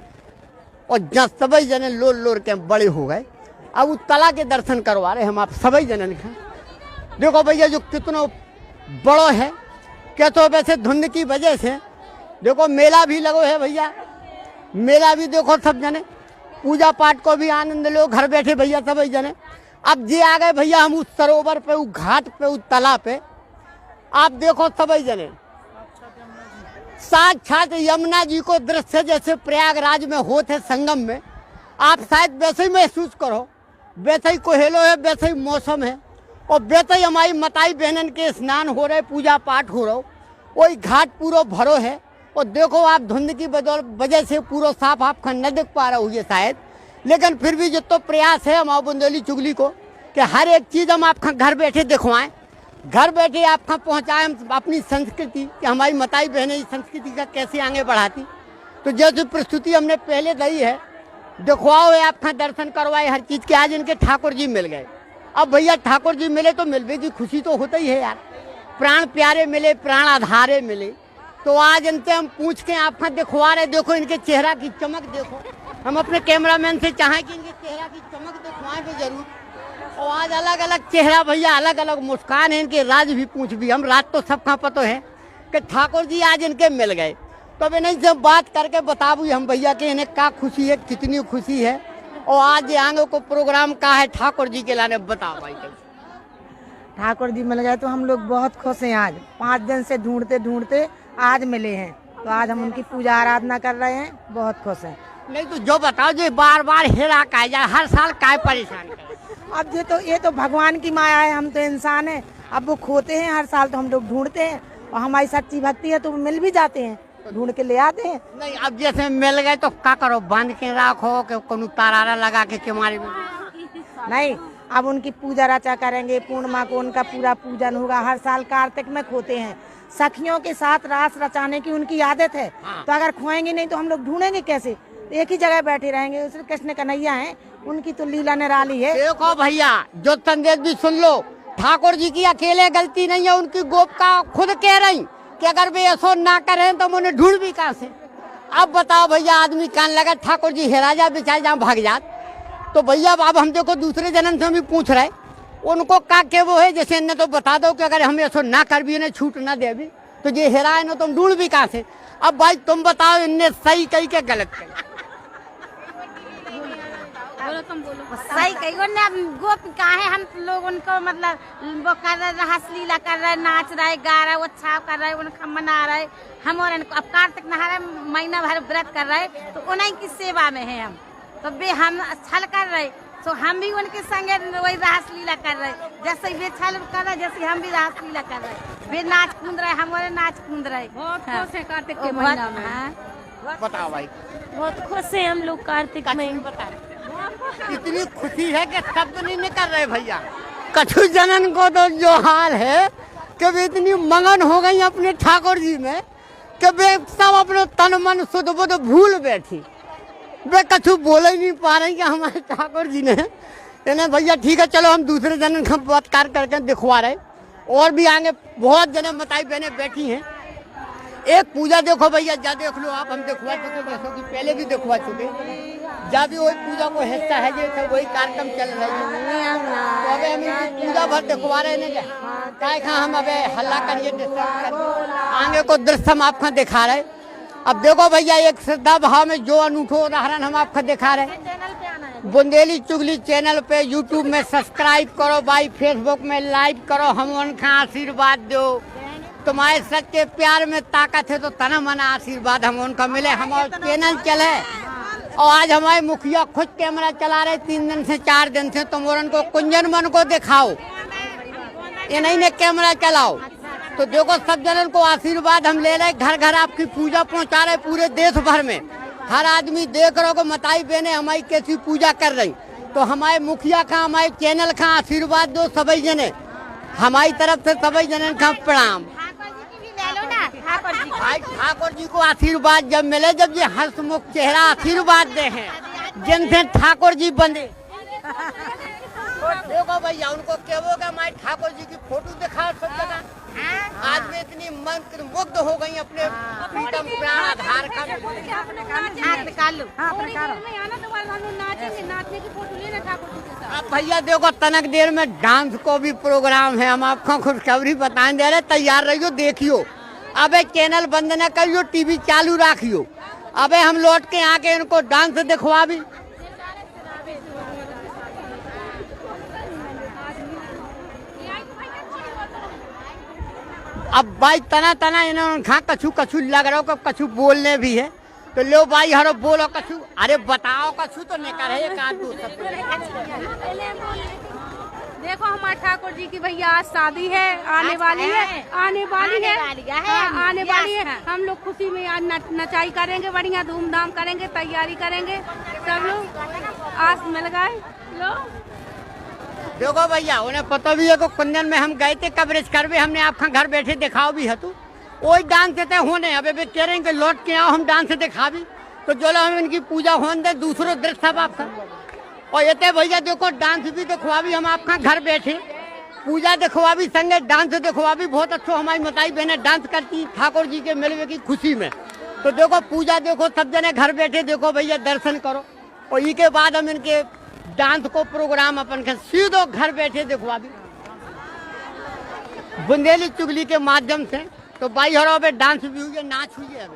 और जहाँ सभी जने लोर लोर के बड़े हो गए। अब वो तला के दर्शन करवा रहे हम आप सभी जनन का। देखो भैया जो कितना बड़ो है, क्या तो वैसे धुंध की वजह से देखो मेला भी लगो है भैया, मेला भी देखो सब जने, पूजा पाठ को भी आनंद लो घर बैठे भैया सब जने। अब जे आ गए भैया हम उस सरोवर पे, उस घाट पे, उस तालाब पे, आप देखो सब जने साक्षात यमुना जी को दृश्य जैसे प्रयागराज में होते संगम में, आप शायद वैसे ही महसूस करो, वैसे ही कोहेलो है, वैसे ही मौसम है और वैसे ही हमारी माताई बहनन के स्नान हो रहे, पूजा पाठ हो रहा, वही घाट पूरा भरो है। और देखो आप धुंध की वजह से पूरा साफ आप न देख पा रहे होंगे शायद, लेकिन फिर भी जितना प्रयास है हमारे बुंदेली चुगली को कि हर एक चीज़ हम आपका घर बैठे दिखवाएं, घर बैठे आपका पहुंचाएं हम अपनी संस्कृति कि हमारी माताई बहनें इस संस्कृति का कैसे आगे बढ़ाती। तो जैसी प्रस्तुति हमने पहले दी है, दिखवाओ है आपका दर्शन करवाए हर चीज़ के। आज इनके ठाकुर जी मिल गए, अब भैया ठाकुर जी मिले तो मिलवे की खुशी तो होता ही है यार, प्राण प्यारे मिले, प्राण आधारे मिले। तो आज इनसे हम पूछ के आपका दिखवा रहे, देखो इनके चेहरा की चमक देखो, हम अपने कैमरामैन से चाहें कि इनके चेहरा की चमक दिखवाएं तो जरूर। और आज अलग अलग चेहरा भैया, अलग अलग मुस्कान है इनके, राज भी पूछ भी, हम रात तो सबका पता है कि ठाकुर जी आज इनके मिल गए। तो अब इन्हें से बात करके बताबू हम भैया कि इन्हें क्या खुशी है, कितनी खुशी है। और आज आगे को प्रोग्राम का है ठाकुर जी के लाने, बताओ भाई। ठाकुर जी मिल गए तो हम लोग बहुत खुश हैं। आज 5 दिन से ढूंढते ढूंढते आज मिले हैं, तो आज हम उनकी पूजा आराधना कर रहे हैं, बहुत खुश हैं। नहीं तो जो बताओ जो बार बार हेरा का जाए, हर साल काय परेशान करे? अब ये तो भगवान की माया है, हम तो इंसान हैं, अब वो खोते हैं हर साल तो हम लोग ढूंढते हैं, और हमारी सच्ची भक्ति है तो मिल भी जाते हैं, ढूंढ के ले आते हैं। नहीं अब जैसे मिल गए तो क्या करो, बांध के रखो कि कोनो तारारा लगा के किमारी में? नहीं, अब उनकी पूजा रचा करेंगे, पूर्णिमा को उनका पूरा पूजन होगा। हर साल कार्तिक में खोते हैं, सखियों के साथ रास रचाने की उनकी आदत है। तो अगर खोएंगे नहीं तो हम लोग ढूंढेंगे कैसे? एक ही जगह बैठे रहेंगे। श्री कृष्ण कन्हैया हैं, उनकी तो लीला निराली है। देखो भैया जो संदेश भी सुन लो, ठाकुर जी की अकेले गलती नहीं है, उनकी गोप का खुद कह रही कि अगर वे ऐसा ना करें तो उन्हें ढूंढ भी कहाँ से। अब बताओ भैया, आदमी कान लगा ठाकुर जी हेरा जा बेचारे जहाँ भाग जात। तो भैया अब हम देखो दूसरे जन्म से भी पूछ रहे, उनको का के वो है जैसे इन्हें तो बता दो कि अगर हम ऐसा ना कर भी, इन्हें छूट ना दे भी तो ये हेरा है ना, तुम ढूंढ भी कहाँ से। अब भाई तुम बताओ इनने सही कही के गलत कही? सही कही ना, गोप कहाँ है, हम लोग उनको मतलब वो कर रहे, रास लीला कर रहे, नाच रहे, गा रहे, उत्साह कर रहे, उनको मना रहे हम। और इनको अब कार्तिक नहा रहे, महीना भर व्रत कर रहे, तो उन्हीं की सेवा में है हम। तो वे हम छल कर रहे, तो हम भी उनके संगे वही रास लीला कर रहे, जैसे वे छल कर रहे जैसे हम भी रास लीला कर रहे। वे नाच कूद रहे, हमारे नाच कूद रहे। बहुत खुश है कार्तिक के महीना में। बताओ भाई। बहुत खुश है हम लोग कार्तिक में। इतनी खुशी है कि शब्द नहीं निकल रहे भैया। कछु जनन को तो जो हाल है कि वे इतनी मगन हो गई अपने ठाकुर जी में कि वे सब अपने तन मन सुध बुध भूल बैठी, वे कछु बोल ही नहीं पा रही कि हमारे ठाकुर जी ने इन्हें। भैया ठीक है, चलो हम दूसरे जनन का बात करके दिखवा रहे, और भी आगे बहुत जने माताई बहनें बैठी हैं। एक पूजा देखो भैया, जा देख लो आप, हम दिखवा चुके जैसे कि पहले भी दिखवा चुके, जा भी वही पूजा को हिस्सा है, जैसे वही कार्यक्रम चल रही है। तो अबे हम पूजा भर दिखवा रहे हैं, क्या हम अबे हल्ला करिए, आगे को दृश्य हम आपका दिखा रहे। अब देखो भैया, एक श्रद्धा भाव में जो अनूठो उदाहरण हम आपका दिखा रहे। बुंदेली चुगली चैनल पे यूट्यूब में सब्सक्राइब करो भाई, फेसबुक में लाइक करो, हम उनका आशीर्वाद दो। तुम्हारे सच्चे प्यार में ताकत है तो तना मना आशीर्वाद हम उनका मिले। हमारा चैनल चले, और आज हमारे मुखिया खुद कैमरा चला रहे 3 दिन से 4 दिन से। तुम उनको कुंजन मन को दिखाओ, ये नहीं ने कैमरा चलाओ। तो देखो सब जनों को आशीर्वाद हम ले रहे, घर घर आपकी पूजा पहुंचा रहे पूरे देश भर में। हर आदमी देख रहे हो माताई बहनें हमारी कैसी पूजा कर रही। तो हमारे मुखिया का, हमारे चैनल का आशीर्वाद दो सभी जने, हमारी तरफ से सभी जने का प्रणाम। ठाकुर जी को आशीर्वाद जब मिले, जब ये हंसमुख चेहरा आशीर्वाद दे हैं जिनसे ठाकुर जी बंधे। देखो भैया, उनको कहोगे हमारे ठाकुर जी की फोटो दिखाओ सब जगह। आज में इतनी मंत्र मुग्ध हो गई अपने प्रीतम प्राण आधार का। अब भैया देखो, तनक देर में डांस को भी प्रोग्राम है, हम आपको खुशखबरी बताएं दे रहे, तैयार रहियो, देखियो अबे चैनल बंद न करियो, टीवी चालू राखियो। अबे हम लौट के आके इनको डांस दिखवा भी। अब भाई तना तना इन्होंने खा कछु कछु लग रहा हो, कछु बोलने भी है तो लो भाई हरो बोलो कछु। अरे बताओ कछु तो निकल है एक आदमी सब। देखो हमारे ठाकुर जी की भैया आज शादी है, आने वाली है। हम लोग खुशी में आज नचाई करेंगे, बढ़िया धूमधाम करेंगे, तैयारी करेंगे। सब लोग आज मिल गए। लो देखो भैया उन्हें पता भी है को कुंदन में हम गए थे कवरेज करवे, हमने आपका घर बैठे दिखाओ भी है तू वही डांस देते होने। अब वे कह रहे हैं कि लौट के आओ हम डांस दिखा भी, तो जो हम इनकी पूजा होने दे दूसरों दृश्य सब आपका। और ये भैया देखो डांस भी दिखवा भी हम आपका घर बैठे, पूजा दिखवा भी संगे डांस दिखवा भी। बहुत अच्छा हमारी मताई बहनें डांस करती ठाकुर जी के मिलवे की खुशी में। तो देखो पूजा देखो सब जने घर बैठे देखो भैया दर्शन करो, और ई के बाद हम इनके डांस को प्रोग्राम अपन के सीधो घर बैठे दिखवा भी बुंदेली चुगली के माध्यम से। तो भाई हरो अबे डांस भी हुई है, नाच हुई है।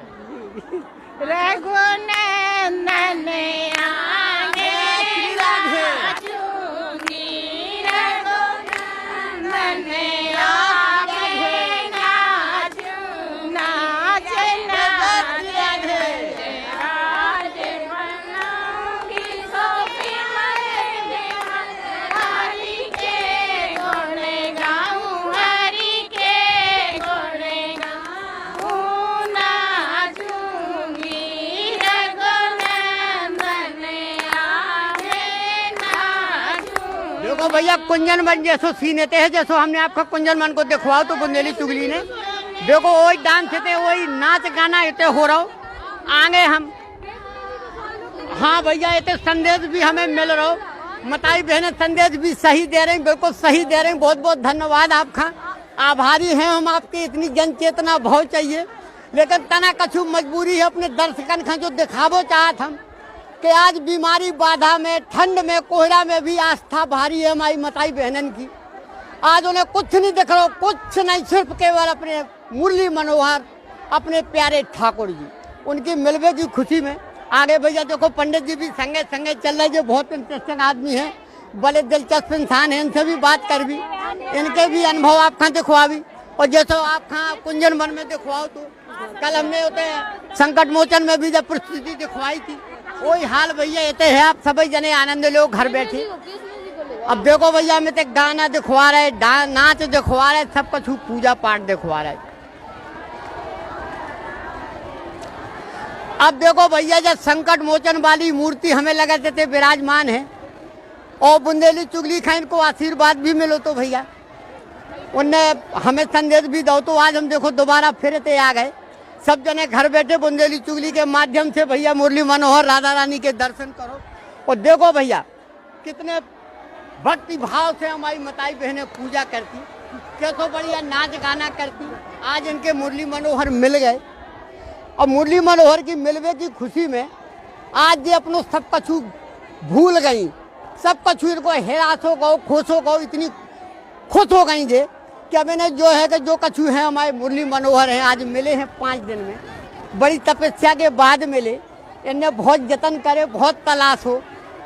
भैया कुंजन मन जैसो सीनेते है, जैसो हमने आपका कुंजन मन को दिखवाओ तो बुंदेली चुगली ने देखो वही डांस थे, वही नाच गाना इतने हो रहा हो आगे हम। हाँ भैया इतने संदेश भी हमें मिल रहा हो, मताई बहने संदेश भी सही दे रहे हैं, बिल्कुल सही दे रहे हैं। बहुत बहुत धन्यवाद आपका, आभारी हैं हम आपके। इतनी जन चेतना बहुत चाहिए, लेकिन तना कछु मजबूरी है अपने दर्शकन का जो दिखावो चाहत हम कि आज बीमारी बाधा में, ठंड में, कोहरा में भी आस्था भारी है हमारी मताई बहनन की। आज उन्हें कुछ नहीं दिख रहा, कुछ नहीं, सिर्फ केवल अपने मुरली मनोहर, अपने प्यारे ठाकुर जी, उनकी मिलवे की खुशी में। आगे भैया देखो पंडित जी भी संगे संगे चल रहे, जो बहुत इंटरेस्टिंग आदमी है, बड़े दिलचस्प इंसान है, इनसे भी बात कर भी, इनके भी अनुभव आपका दिखवा भी। और जैसे आपका कुंजन मन में दिखवाओ तो कल हमने होते संकट मोचन में भी जब परिस्थिति दिखवाई थी, वही हाल भैया ये है। आप सभी जने आनंद लो घर बैठे। अब देखो भैया हमें तो गाना दिखवा रहे, नाच दिखवा रहे, सब कुछ पूजा पाठ दिखवा रहे। अब देखो भैया जब संकट मोचन वाली मूर्ति हमें लगा देते विराजमान है, और बुंदेली चुगली खा इनको आशीर्वाद भी मिलो तो भैया उनने हमें संदेश भी दो। तो आज हम देखो दोबारा फिर ते आ गए, सब जने घर बैठे बुंदेली चुगली के माध्यम से भैया मुरली मनोहर राधा रानी के दर्शन करो। और देखो भैया कितने भक्ति भाव से हमारी मताई बहनें पूजा करती, कैसो बढ़िया नाच गाना करती। आज इनके मुरली मनोहर मिल गए, और मुरली मनोहर की मिलवे की खुशी में आज ये अपनो सब कछु भूल गई, सब कछु इनको हैरास हो गो, खुश हो गो, इतनी खुश हो गई जे कि अब इन्हें जो है कि जो कछु है हमारे मुरली मनोहर हैं आज मिले हैं 5 दिन में, बड़ी तपस्या के बाद मिले। इन्हें बहुत जतन करे, बहुत तलाश हो,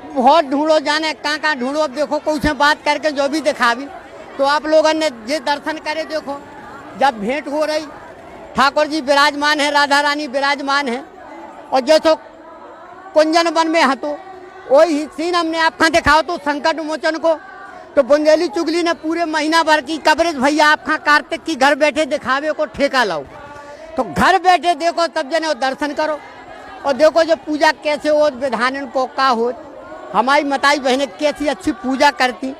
बहुत ढूंढो, जाने कहाँ ढूंढो। अब देखो कुछ से बात करके जो भी दिखा भी, तो आप लोगों ने ये दर्शन करे। देखो जब भेंट हो रही, ठाकुर जी विराजमान है, राधा रानी विराजमान है, और जैसो कुंजन वन में हतो वही सीन हमने आपका दिखाओ तो संकट मोचन को। तो बुंदेली चुगली ने पूरे महीना भर की कवरेज भैया आपका कार्तिक की घर बैठे दिखावे को ठेका लाओ। तो घर बैठे देखो सब जने दर्शन करो, और देखो जो पूजा कैसे हो, विधान को का हो, हमारी मताई बहनें कैसी अच्छी पूजा करती,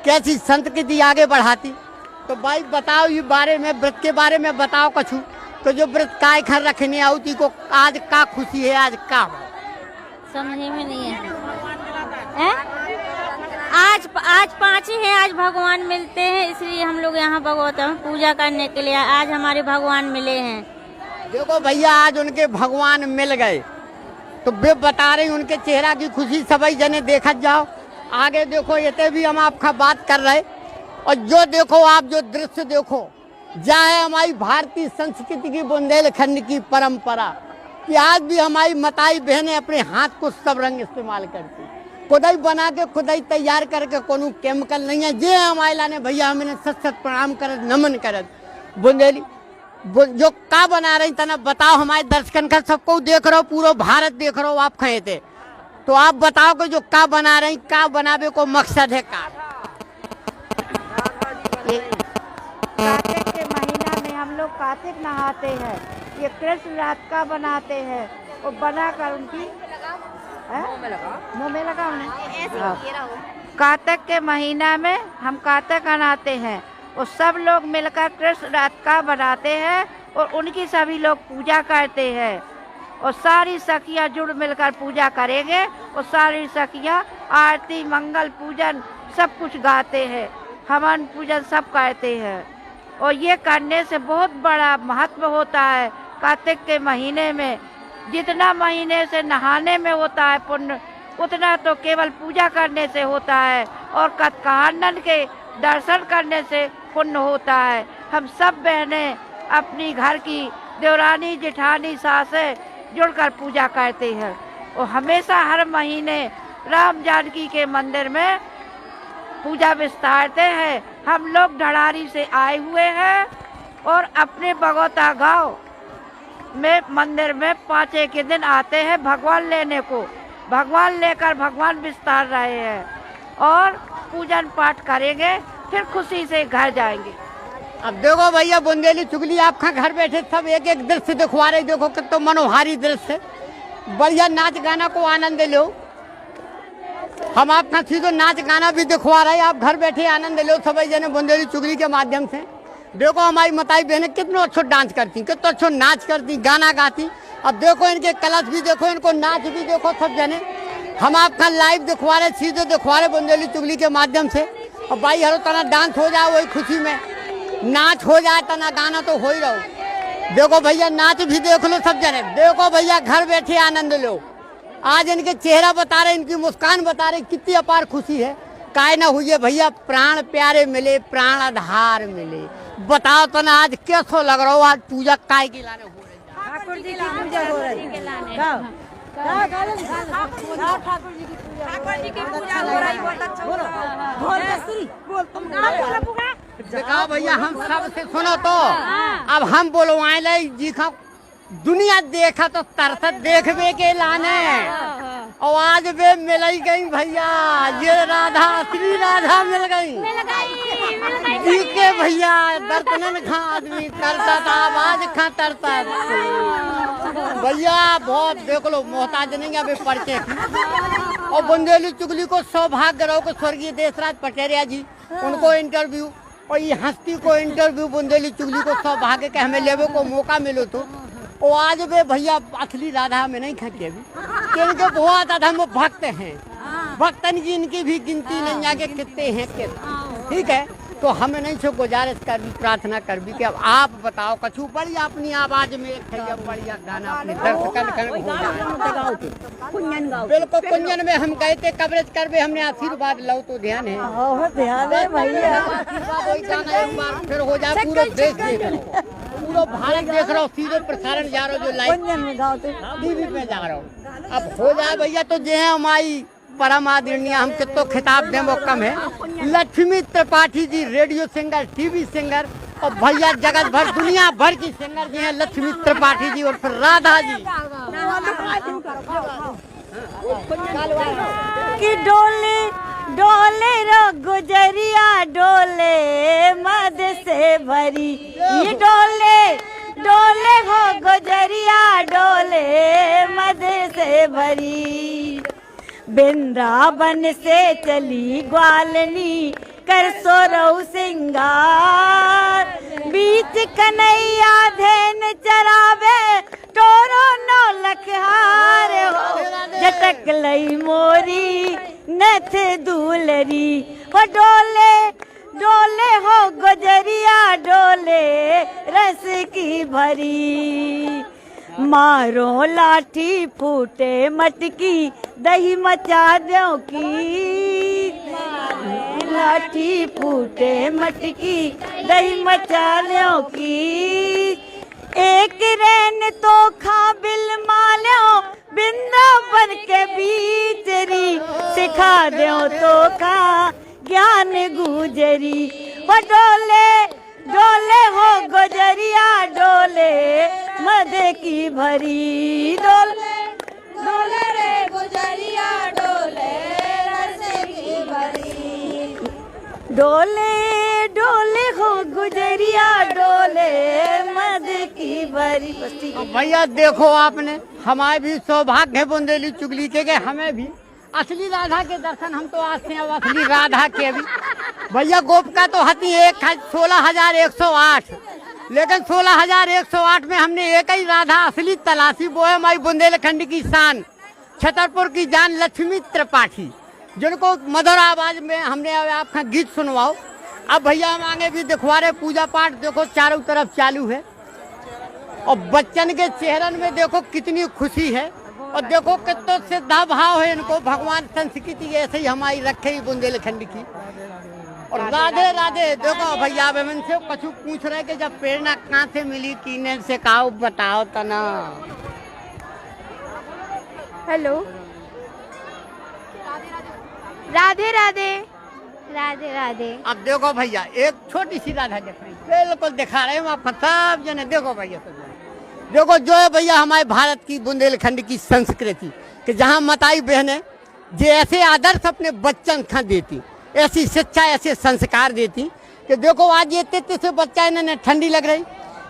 कैसी संस्कृति आगे बढ़ाती। तो भाई बताओ ये बारे में, व्रत के बारे में बताओ कछु। तो जो व्रत काय घर रखने आउती को आज का खुशी है, आज का समझ में नहीं है? आज 5 ही हैं, आज भगवान मिलते हैं, इसलिए हम लोग यहाँ भगवतों पूजा करने के लिए आज हमारे भगवान मिले हैं। देखो भैया आज उनके भगवान मिल गए, तो वे बता रहे उनके चेहरा की खुशी सभी जने देखा जाओ। आगे देखो ये भी हम आपका बात कर रहे, और जो देखो आप जो दृश्य देखो जहाँ है हमारी भारतीय संस्कृति की बुंदेलखंड की परंपरा कि आज भी हमारी माताई बहनें अपने हाथ को सब रंग इस्तेमाल करती, खुदाई बना के खुदाई तैयार करके कोनो केमिकल नहीं है। जे हमारे लाने भैया हमने सत सत प्रणाम करत नमन करत बुंदेली जो का बना रही तना बताओ हमारे दर्शकन का सबको देख रहे हो, पूरा भारत देख रहे हो आप कहे थे, तो आप बताओ कि जो का बना रही का बनावे को मकसद है का। कार्तिक के महीना में हम लोग कार्तिक नहाते हैं, ये कृष्ण रात का बनाते हैं और बनाकर उनकी मुँह में लगा उन्हें। कार्तिक के महीना में हम कार्तिक मनाते हैं और सब लोग मिलकर कृष्ण रात का बनाते हैं और उनकी सभी लोग पूजा करते हैं और सारी सखियाँ जुड़ मिलकर पूजा करेंगे और सारी सखियाँ आरती मंगल पूजन सब कुछ गाते हैं, हवन पूजन सब करते हैं और ये करने से बहुत बड़ा महत्व होता है। कार्तिक के महीने में जितना महीने से नहाने में होता है पुण्य, उतना तो केवल पूजा करने से होता है और कथकानन के दर्शन करने से पुण्य होता है। हम सब बहनें अपनी घर की देवरानी जेठानी सासें जुड़कर पूजा करते हैं और हमेशा हर महीने राम जानकी के मंदिर में पूजा विस्तारते हैं। हम लोग ढड़ारी से आए हुए हैं और अपने बगौता गांव में मंदिर में 5 के दिन आते हैं भगवान लेने को, भगवान लेकर भगवान विस्तार रहे हैं और पूजन पाठ करेंगे, फिर खुशी से घर जाएंगे। अब देखो भैया बुंदेली चुगली आपका घर बैठे सब एक एक दृश्य दिखवा रहे, देखो कितना मनोहारी दृश्य, बढ़िया नाच गाना को आनंद लो। हम आपका सीधो नाच गाना भी दिखवा रहे हैं, आप घर बैठे आनंद लो सब जने बुंदेली चुगली के माध्यम से। देखो हमारी माताई बहनें कितना अच्छा डांस करती, कितना अच्छा नाच करती, गाना गाती। अब देखो इनके कलश भी देखो, इनको नाच भी देखो सब जने। हम आपका लाइव दिखवा रहे, सीधे दिखवा रहे बुंदेली चुगली के माध्यम से। और भाई हरो तना डांस हो जाए वही खुशी में, नाच हो जाए तना गाना तो हो ही रहो। देखो भैया नाच भी देख लो सब जने, देखो भैया घर बैठे आनंद लो। आज इनके चेहरा बता रहे, इनकी मुस्कान बता रहे कितनी अपार खुशी है। काय ना हुई है भैया, प्राण प्यारे मिले, प्राण आधार मिले। बताओ तो ना आज कैसो लग रहा हो, आज पूजा काय की लाने हो रही है? ठाकुर जी की पूजा हो रही है। देखा भैया हम सब से सुनो तो अब हम बोलो आए जी खा दुनिया देखा तो तरसत देखबे के लाने और आज वे मिल ही गई भैया, ये राधा श्री राधा मिल गई जी के भैया। दर्शनन खा आदमी करता था, आवाज खा तरता भैया, बहुत देख लो मोहताज नहीं अभी पर्चे की। और बुंदेली चुगली को सौभाग्य रहो कि स्वर्गीय देशराज पटेरिया जी उनको इंटरव्यू और ये हस्ती को इंटरव्यू बुंदेली चुगली को सौभाग्य के हमें लेवे को मौका मिलो तो और आज वे भैया असली राधा में नहीं खाते अभी, क्योंकि बहुत अधम भक्त हैं, भक्तन की इनकी भी गिनती नहीं आगे कितने हैं कितने। ठीक है, तो हमें नहीं छो गुजारिश कर भी प्रार्थना कर भी कि अब आप बताओ कछु बढ़िया अपनी आवाज में एक बढ़िया गाना अपने दर्शकन कर हो जाए। बिल्कुल कुंजन में हम गए थे कवरेज करवे, हमने आशीर्वाद लो तो ध्यान है, ध्यान है भैया। वही गाना एक बार फिर हो जाए, पूरा देश देख रहा हो, पूरा भारत देख रहा हो, सीधे प्रसारण जा रहा हो, जो लाइव टीवी पे जा रहा हो। अब हो जाए भैया तो जो है हमारी परम आदरणीय, हम कितो खिताब दें वो कम है। Lakshmi Tripathi ji radio singer, TV singer और भैया जगत भर दुनिया भर की सिंगर जी हैं लक्ष्मी त्रिपाठी जी और फिर राधा जी कि डोले डोले रो गुजरिया डोले मद से भरी, ये डोले डोले हो गुजरिया डोले मद से भरी। वृंदावन से चली ग्वालनी कर सोरऊ सिंगार, बीच कन्हैया धैन चरावे टोरो नौ लखहार हो, झटक लई मोरी नथ दूलरी। वो डोले डोले हो गुजरिया डोले रस की भरी, मारो लाठी फूटे मटकी दही मचा दो की। लाठी फूटे मटकी दही मचालों की, एक रैन तो खा बिल मालो वृंदावन के बीचरी, सिखा दो तो खा ज्ञान गुजरी। वो डोले डोले हो गुजरिया डोले मद की भरी, डोले डोले रे गुजरिया डोले रस की भरी, डोले डोले हो गुजरिया डोले मद की भरी। बस ठीक है भैया देखो आपने, हमारे भी सौभाग्य है बुंदेली चुगली के हमें भी असली राधा के दर्शन हम तो आज से अब असली राधा के भी। भैया गोपिका तो हती 16,108, लेकिन 16,108 में हमने एक ही राधा असली तलाशी, वो है हमारी बुंदेलखंड की शान, छतरपुर की जान लक्ष्मी त्रिपाठी, जिनको मधुर आवाज में हमने आपका गीत सुनवाओ। अब भैया हम आगे भी दिखवा रहे पूजा पाठ, देखो चारों तरफ चालू है और बच्चन के चेहरन में देखो कितनी खुशी है और देखो कितना श्रद्धा भाव है इनको। भगवान संस्कृति ऐसे ही हमारी रखे ही बुंदेलखंड की। और राधे राधे। देखो भैया अब इनसे कुछ पूछ रहे कि जब प्रेरणा कहाँ से मिली, कीने से कहा बताओ तना। हेलो, राधे राधे राधे राधे। अब देखो भैया एक छोटी सी राधा दिख रही, बिल्कुल दिखा रहे हैं आपको सब जने। देखो भैया सब जने, देखो जो है भैया हमारे भारत की बुंदेलखंड की संस्कृति कि जहाँ माताई बहनें जो ऐसे आदर्श अपने बच्चन खा देती, ऐसी शिक्षा ऐसे संस्कार देती कि देखो आज ये तेते से बच्चा इन्हें ठंडी लग रही,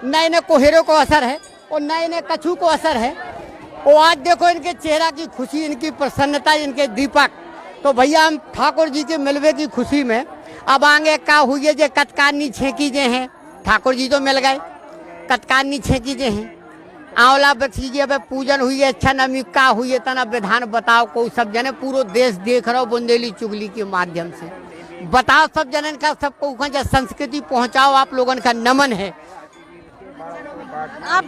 न इन्हें कोहरे को असर है और न इन्हें कछू को असर है। और आज देखो इनके चेहरा की खुशी, इनकी प्रसन्नता, इनके दीपक। तो भैया हम ठाकुर जी के मिलवे की खुशी में अब आगे का हुई है जो कतकारनी छेकी जे हैं, ठाकुर जी तो मिल गए, कतकारनी छेकी जे हैं, आंवला बख्शी जी अब पूजन हुई है, अच्छा नमी का हुई है, तना विधान बताओ को सब जने पूरा देश देख रहा हो बुंदेली चुगली के माध्यम से। बताओ सब जनन का सबको संस्कृति पहुंचाओ, आप लोगों का नमन है। अब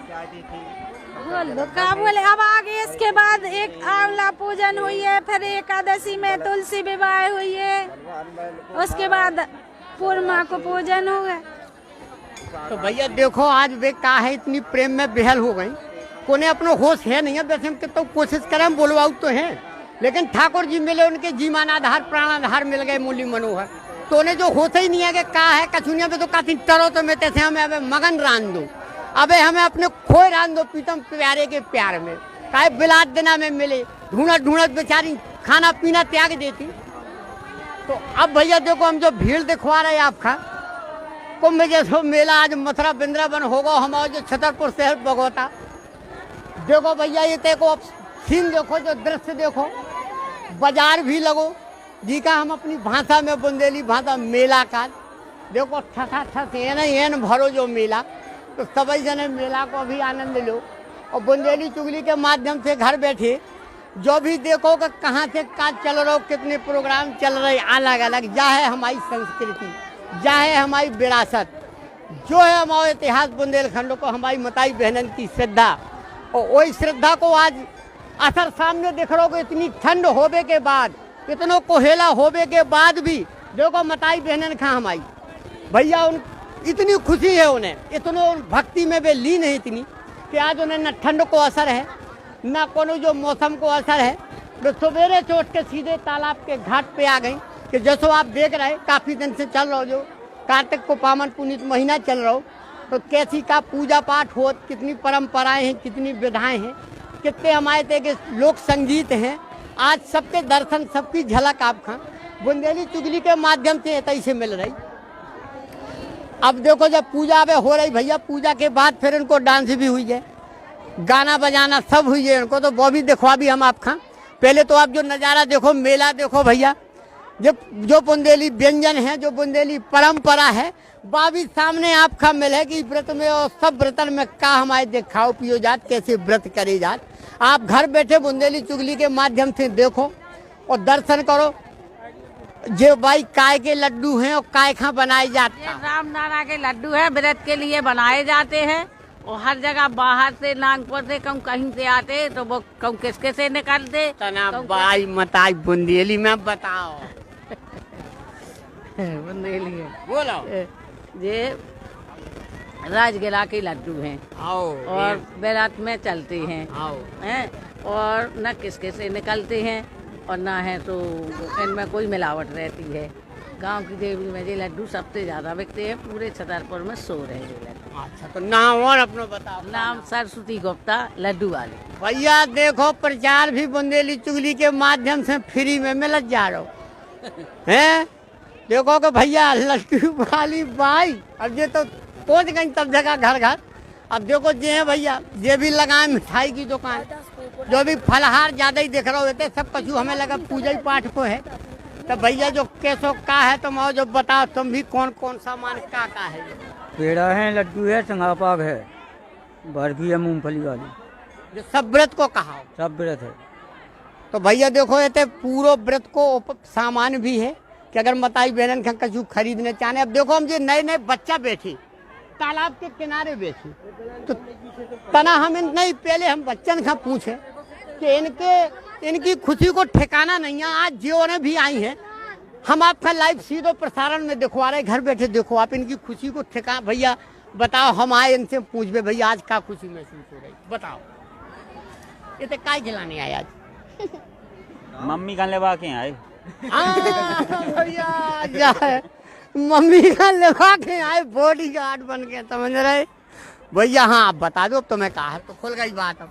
बोलो क्या बोले। अब आगे इसके बाद एक आंवला पूजन हुई है, फिर एकादशी में तुलसी विवाह हुई है, उसके बाद पूर्णिमा को पूजन हो गए। तो भैया देखो आज वे का है इतनी प्रेम में बेहल हो गई, कोने अपनो होश है नहीं है। वैसे हम कितना कोशिश करें हम बोलवाऊ तो हैं, लेकिन ठाकुर जी मिले, उनके जीवनाधार प्राणाधार मिल गए मुरली मनोहर, तो उन्हें जो होता ही नहीं है कि का है कछुनिया पे तो काफी टरो तो मैं तैसे हमें अब मगन रान दो, अबे हमें अपने खोए रान दो पीतम प्यारे के प्यार में। काहे बिलात दिना में मिले, ढूंढत ढूंढत बेचारी खाना पीना त्याग देती। तो अब भैया देखो हम जो भीड़ दिखवा रहे हैं आपका कुंभ जैसो मेला आज मथुरा वृंदावन होगा हमारा जो छतरपुर शहर भगवता। देखो भैया ये देखो सीन देखो, जो दृश्य देखो, बाजार भी लगो जी का हम अपनी भाषा में बुंदेली भाषा मेला का देखो ठसा ठस एन भरो जो मेला। तो सभी जने मेला को भी आनंद लो और बुंदेली चुगली के माध्यम से घर बैठे जो भी देखो कि कहाँ से काज चल रहा हो, कितने प्रोग्राम चल रहे अलग अलग, जा है हमारी संस्कृति, जा है हमारी विरासत, जो है हमारे इतिहास बुंदेलखंड को हमारी माताई बहनन की श्रद्धा। और वही श्रद्धा को आज असर सामने दिख रहा हो। इतनी ठंड होवे के बाद, इतना कोहेला होवे के बाद भी देखो माताई बहनन खा हमारी भैया उन इतनी खुशी है, उन्हें इतनो भक्ति में वे लीन है इतनी कि आज उन्हें न ठंड को असर है न कोनो जो मौसम को असर है। तो सवेरे से उठ के सीधे तालाब के घाट पे आ गई कि जैसो आप देख रहे काफ़ी दिन से चल रहा हो, जो कार्तिक को पावन पुनीत महीना चल रहा हो, तो कैसी का पूजा पाठ हो, कितनी परंपराएं हैं, कितनी विधाएं हैं, कितने हमारे तेगे लोक संगीत हैं। आज सबके दर्शन, सबकी झलक आपका बुंदेली चुगली के माध्यम से ऐसे से मिल रही। अब देखो जब पूजा अब हो रही भैया, पूजा के बाद फिर इनको डांस भी हुई है, गाना बजाना सब हुई है इनको, तो वो भी दिखवा भी हम आपका। पहले तो आप जो नज़ारा देखो, मेला देखो भैया, जो बुंदेली व्यंजन है, जो बुंदेली परंपरा है, वह भी सामने आपका मिलेगी व्रत में। और सब व्रतन में का हमारे देखाओ पियो जात, कैसे व्रत करे जात। आप घर बैठे बुंदेली चुगली के माध्यम से देखो और दर्शन करो। जो भाई काय के लड्डू हैं और काय खा बनाए जाते हैं, रामनारा के लड्डू है, व्रत के लिए बनाए जाते हैं। और हर जगह बाहर से नागपुर से कहीं से आते, तो वो किसके से निकलते तना बाई मताई बुंदेली में बताओ। बुंदेली है बोलो। ये राजगिरा के लड्डू हैं आओ और बैरात में चलते हैं आओ हैं और न किसके से निकलते हैं और ना है तो इनमें कोई मिलावट रहती है। गांव की देवी में ये लड्डू सबसे ज्यादा बिकते हैं, पूरे छतरपुर में शोर है ये लड्डू। अच्छा तो नाम और अपना बताओ। नाम सरस्वती गुप्ता, लड्डू वाले। भैया देखो प्रचार भी बुंदेली चुगली के माध्यम से फ्री में मिलत जा रहा हो हैं। देखो कि भैया लड्डू वाली बाई अब ये तो पहुंच गई तब जगह घर घर। अब देखो जे है भैया ये भी लगाए मिठाई की दुकान, जो भी फलहार ज्यादा ही दिख रहा होते सब कछु हमें लगा पूजा पाठ को है। तो भैया जो कैसो का है तुम आओ जो बताओ तुम भी कौन कौन सामान का है। पेड़ा है, लड्डू है, संगा पाग है, बर्फी है मूंगफली वाली, जो सब व्रत को कहा हो। सब व्रत है। तो भैया देखो ये पूरा व्रत को सामान भी है कि अगर मताई बहन का कछु खरीदने चाहे। अब देखो हम जो नए नए बच्चा बैठे तालाब के किनारे बैठे तो तना हम नहीं पहले हम बच्चन का पूछे कि इनकी खुशी को ठिकाना नहीं है। आज जियो ने भी आई है, हम आपका लाइव सीधो प्रसारण में दिखवा रहे, घर बैठे देखो आप इनकी खुशी को ठिकाना। भैया बताओ, हम आए इनसे पूछ बे भैया आज क्या खुशी महसूस हो रही बताओ। ये तो काय खिलाने आए आज? मम्मी का लेवा के आए। भैया मम्मी का लेवा के आए, बॉडी गार्ड बन के, समझ रहे भैया। हाँ आप बता दो, अब तो मैं कहा तो खुल गई बात। अब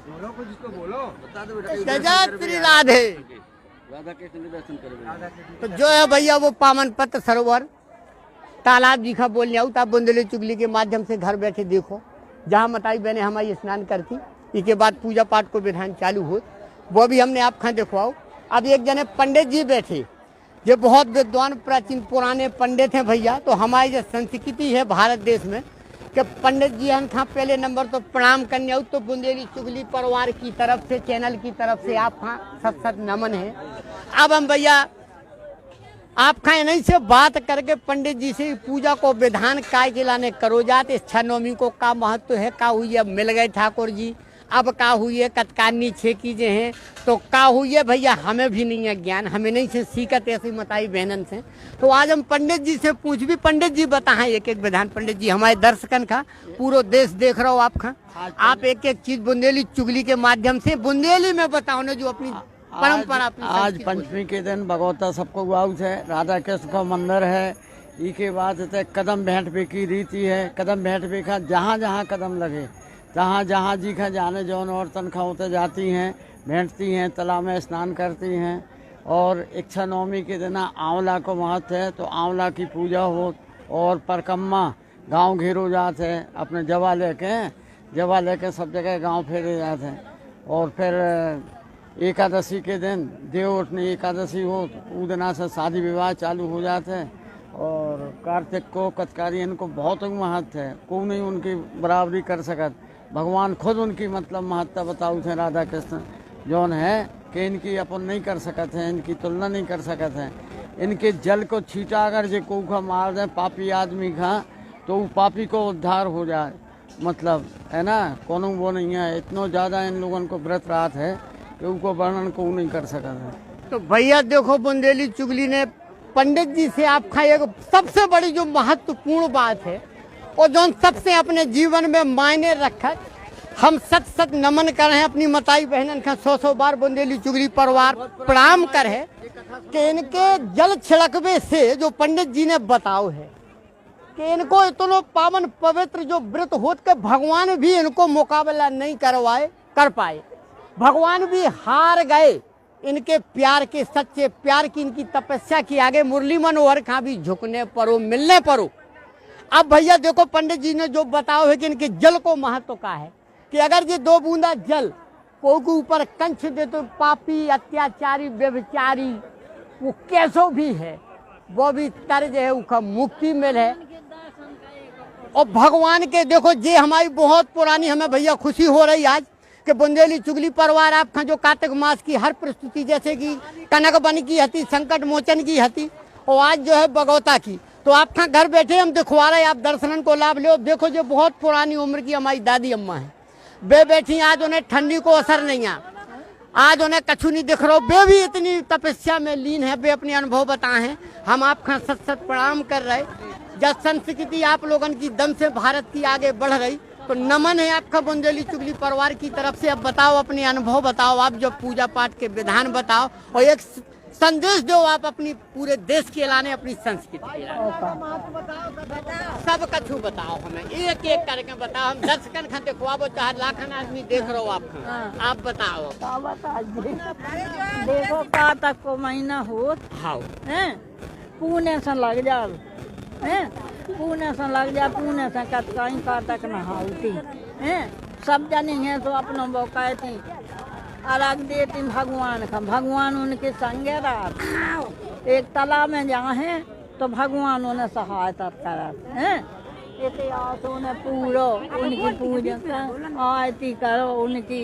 बोलो कुछ, इसको बोलो, बता दो। श्री राधे राधा कृष्ण के दर्शन करेंगे। तो जो है भैया वो पावन पत्र सरोवर तालाब जी का बोलने आऊँ तो बुंदेली चुगली के माध्यम से घर बैठे देखो, जहाँ मताई बहने हमारी स्नान करती, इसके बाद पूजा पाठ को विधान चालू हो, वो भी हमने आप खां दिखवाओ। अब एक जने पंडित जी बैठे, ये बहुत विद्वान प्राचीन पुराने पंडित हैं भैया। तो हमारी जो संस्कृति है भारत देश में कि पंडित जी हम पहले नंबर तो प्रणाम करने आऊँ तो बुंदेली चुगली परिवार की तरफ से, चैनल की तरफ से आप सत सत नमन है। अब हम भैया आप खाए नहीं से बात करके पंडित जी से पूजा को विधान काय के लाने करो जाते। इच्छा नवमी को का महत्व है, का हुई है, मिल गए ठाकुर जी, अब का हुई है कतकानी छे कीजे हैं तो का हुई है भैया, हमें भी नहीं है ज्ञान, हमें नहीं से सीखत ऐसी मताई बहनन से। तो आज हम पंडित जी से पूछ भी, पंडित जी बताएं एक एक विधान। पंडित जी हमारे दर्शकन का पूरा देश देख रहा हो आप खा, आप एक एक चीज बुंदेली चुगली के माध्यम से बुंदेली में बताओ ना जो अपनी परंपरा। आज पंचमी के दिन भगवता सबको गाउस है, राधा कृष्ण का मंदिर है। इसके बाद कदम भेंट पे की रीति है, कदम भेंट पे का जहाँ जहाँ कदम लगे जहाँ जहाँ जी खा जाने जौन और तनख्वाह होते जाती हैं, भेंटती हैं, तालाब में स्नान करती हैं। और इच्छा नवमी के दिन आंवला को महत्व है, तो आंवला की पूजा हो और परिक्रमा गांव घेरो जाते हैं, अपने जवा लेके सब जगह गांव फेरे जाते हैं। और फिर एकादशी के दिन देव उठनी एकादशी हो, उस दिन से शादी विवाह चालू हो जाते हैं। और कार्तिक को कतकारी इनको बहुत महत्व है, कोई नहीं उनकी बराबरी कर सकत। भगवान खुद उनकी मतलब महत्ता बताऊ थे, राधा कृष्ण जौन है कि इनकी अपन नहीं कर सकते हैं, इनकी तुलना नहीं कर सकते हैं। इनके जल को छीटा अगर जे को खा मार दें पापी आदमी खा तो वो पापी को उद्धार हो जाए, मतलब है ना, कोनो वो नहीं है। इतना ज़्यादा इन लोगों को व्रत रात है कि उनको वर्णन को नहीं कर सकते हैं। तो भैया देखो बुंदेली चुगली ने पंडित जी से आप खाए सबसे बड़ी जो महत्वपूर्ण बात है और जो सबसे अपने जीवन में मायने रखा, हम सत सत नमन कर रहे हैं अपनी मताई बहनन का 100 बार बुंदेली चुगली परिवार प्रणाम कर है कि इनके जल छिड़कवे से जो पंडित जी ने बताओ है कि इनको इतना पावन पवित्र जो व्रत होत के भगवान भी इनको मुकाबला नहीं कर पाए, भगवान भी हार गए इनके प्यार के, सच्चे प्यार की इनकी तपस्या की आगे मुरली मनोहर खा भी झुकने परो, मिलने परो। अब भैया देखो पंडित जी ने जो बताओ है कि इनके जल को महत्व का है कि अगर ये 2 बूंदा जल को के ऊपर कंछ दे तो पापी अत्याचारी व्यभिचारी वो कैसो भी है वो भी तर जो है उसका मुक्ति मिल है। और भगवान के देखो ये हमारी बहुत पुरानी हमें भैया खुशी हो रही आज कि बुंदेली चुगली परिवार आपका जो कार्तिक मास की हर प्रस्तुति जैसे कि कनक बन की हती, संकट मोचन की हती और आज जो है बगौता की, तो आपका घर बैठे हम दिखवा रहे, आप दर्शन को लाभ लो। देखो जो बहुत पुरानी उम्र की हमारी दादी अम्मा है, वे बैठी आज उन्हें ठंडी को असर नहीं आ। आज उन्हें कछु नहीं दिख रहा, वे भी इतनी तपस्या में लीन है, वे अपने अनुभव बताए हैं। हम आपका सत सत प्रणाम कर रहे। जब संस्कृति आप लोगन की दम से भारत की आगे बढ़ रही, तो नमन है आपका बुंदेली चुगली परिवार की तरफ से। अब बताओ, अपने अनुभव बताओ, आप जो पूजा पाठ के विधान बताओ और एक संदेश दो आप अपनी पूरे देश के लाने, अपनी संस्कृति के लाने। सब कछु बताओ, हमें एक एक करके बताओ। हम दर्शकन खा देखो, चाहे लाखन आदमी देख रहे हो आप बताओ। देखो का तक को महीना हो पुणे से लग जा, पुणे से लग जा, पुणे से कहीं का तक नहाती सब जानी है तो अपना बौकाती अलग देती भगवान का। भगवान उनके संगे रात एक तालाब में जहाँ है तो भगवान उन्हें सहायता करा इसे आओ उन्हें पूरो उनकी पूजा कर, आरती करो, उनकी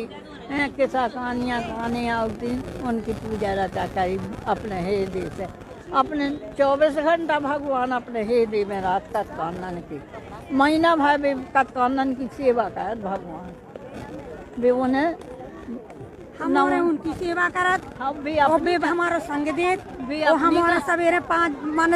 किसा कहानियाँ गाने आती, उनकी पूजा रचा करी अपने हृदय से। अपने 24 घंटा भगवान अपने हृदय में रात का कानन की महीना भर भी कानन की सेवा कर भगवान भी उन्हें हमारे उनकी सेवा करत और भी हमारा संग देत और हमारा सवेरे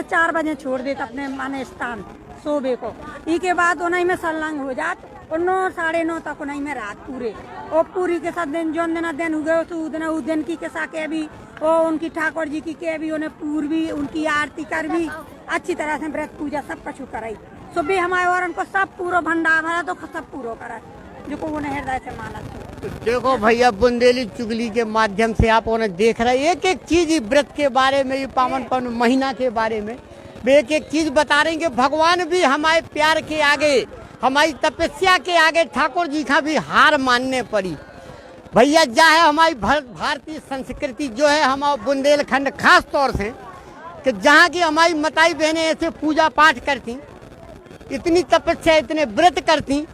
4 बजे छोड़ देत अपने माने स्थान सोबे को। इसके बाद उन्हीं में सलंग हो जात और 9 साढ़े 9 तक उन्हीं में रात पूरे और पूरी के साथ दिन जो दिन हुए उस दिन की के साथ भी और उनकी ठाकुर जी की के भी उन्हें पूर्वी उनकी आरती कर भी अच्छी तरह से व्रत पूजा सब कछु कराई। सुबह हमारे और उनको सब पूरा भंडार भरा तो सब पूरा करा जो को उन्हें हृदय से माना। देखो भैया, बुंदेली चुगली के माध्यम से आप उन्हें देख रहे, एक एक चीज व्रत के बारे में, ये पावन महीना के बारे में एक एक चीज बता रहे हैं कि भगवान भी हमारे प्यार के आगे, हमारी तपस्या के आगे ठाकुर जी का भी हार मानने पड़ी। भैया जा है हमारी भारतीय संस्कृति जो है हमारा बुंदेलखंड खास तौर से, कि जहाँ की हमारी माताई बहनें ऐसे पूजा पाठ करती, इतनी तपस्या, इतने व्रत करती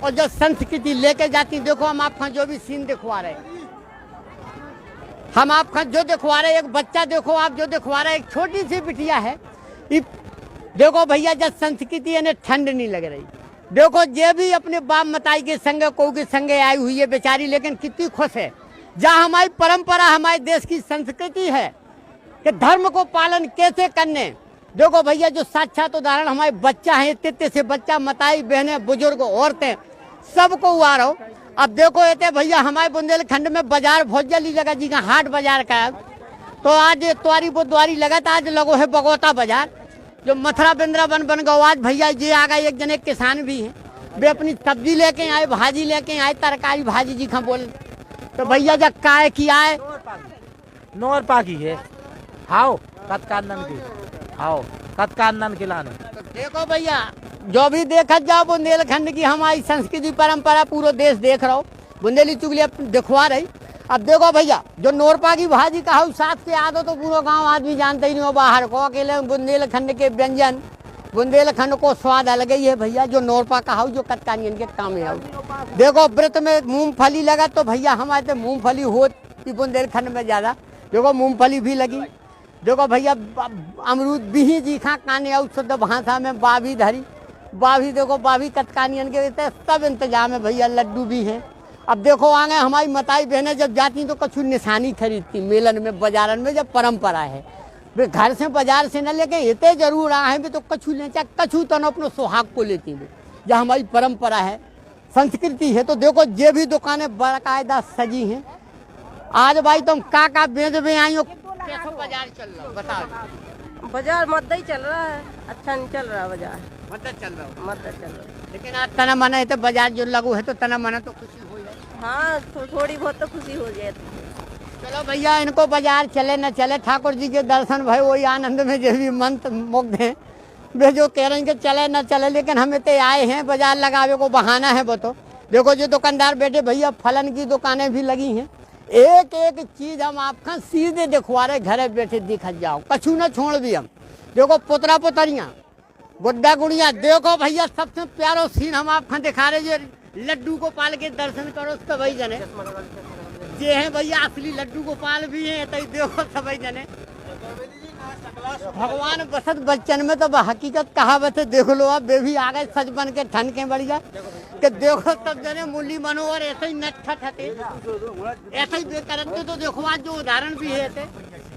और जो संस्कृति लेके जाती। देखो हम आपका जो भी सीन दिखवा रहे, हम आपका जो दिखवा रहे, एक बच्चा देखो आप जो दिखवा रहे, एक छोटी सी बिटिया है। देखो भैया, जब संस्कृति यानी ठंड नहीं लग रही, देखो ये भी अपने बाप मताई के संगे को के संगे आई हुई है बेचारी, लेकिन कितनी खुश है। जहाँ हमारी परंपरा, हमारे देश की संस्कृति है कि धर्म को पालन कैसे करने। देखो भैया, जो साक्षात उदाहरण हमारे बच्चा है, इतने से बच्चा, मताई बहनें, बुजुर्ग, औरतें, सबको हुआ रहो। अब देखो ये भैया हमारे बुंदेलखंड में बाजार बहुत जल्दी लगा जी का हाट बाजार का, तो आज त्वारी बुधवारी लगा था, आज लगो है बगौता बाजार जो मथुरा वृंदावन बन गो। आज भैया ये आ गए, एक जने किसान भी हैं, वे अपनी सब्जी लेके आए, भाजी लेके आए, तरकारी भाजी जी का बोल। तो भैया जब काय की आए नोर पाकी है, हाओ कतकानन की, हाओ कतकानन खिलाने। तो देखो भैया, जो भी देखा जाओ बुंदेलखंड की हमारी संस्कृति परंपरा पूरा देश देख रहा हो, बुंदेली चुगली दिखवा रही। अब देखो भैया, जो नोरपा की भाजी का हो साथ के आदो तो पूरा गांव आदमी जानते ही नहीं हो बाहर को, अकेले बुंदेलखंड के व्यंजन, बुंदेलखंड को स्वाद अलग ही है भैया। जो नोरपा का हो, जो कतकानियन के काम है। देखो व्रत में मूंगफली लगा, तो भैया हमारे तो मूंगफली होती बुंदेलखंड में ज्यादा। देखो मूंगफली भी लगी। देखो भैया, अमरूद भी जी खा काने और शुद्ध भाषा में बाभी धरी, बाभी देखो, बाभी कतकानियन के सब इंतजाम है भैया। लड्डू भी हैं। अब देखो आगे हमारी माताई बहनें जब जाती तो कछु निशानी खरीदती मेलन में, बाजारन में, जब परंपरा है वे घर से बाजार से न लेके इतने जरूर आए हैं तो कछु ले, चाहे कछु तो अपने सुहाग को लेती है, जब हमारी परंपरा है, संस्कृति है। तो देखो ये भी दुकानें बाकायदा सजी हैं। आज भाई तुम का बेच में आई हो, कैसा बाजार चल रहा है बताओ। बाजार मद्दा ही चल रहा है, अच्छा नहीं चल रहा बाजार, मद्दा चल रहा है, मद्दा चल रहा है। लेकिन आज तना मना है तो बाजार जो लगू है तो तना मना तो खुशी हो जाए। हाँ थोड़ी बहुत तो खुशी हो जाती। चलो भैया, इनको बाजार चले न चले, ठाकुर जी के दर्शन भाई वही आनंद में जो भी मंत्र मुग्ध हैं, वे जो कह रहे हैं कि चले न चले, लेकिन हमें तो आए हैं बाजार लगावे को, बहाना है वो। तो देखो जो दुकानदार बैठे भैया, फलन की दुकानें भी लगी हैं। एक एक चीज हम आपका सीधे दिखवा रहे, घरे बैठे दिखा जाओ, कछु न छोड़ भी हम। देखो पुतरा पुतरियाँ, गुड्डा गुड़िया, देखो भैया सबसे प्यारो सीन हम आपका दिखा रहे, जो लड्डू गोपाल के दर्शन करो सभी जने। ये है भैया असली लड्डू गोपाल भी हैं, तो देखो सभी जने। भगवान बसत बच्चन में तो हकीकत कहावत है, देख लो अब वे भी आ गए सच बन के ठन के बढ़िया। कि देखो सब जने मुरली मनोहर ऐसे ही नट थे, ऐसे ही करते। तो देखो आज जो उदाहरण भी है थे,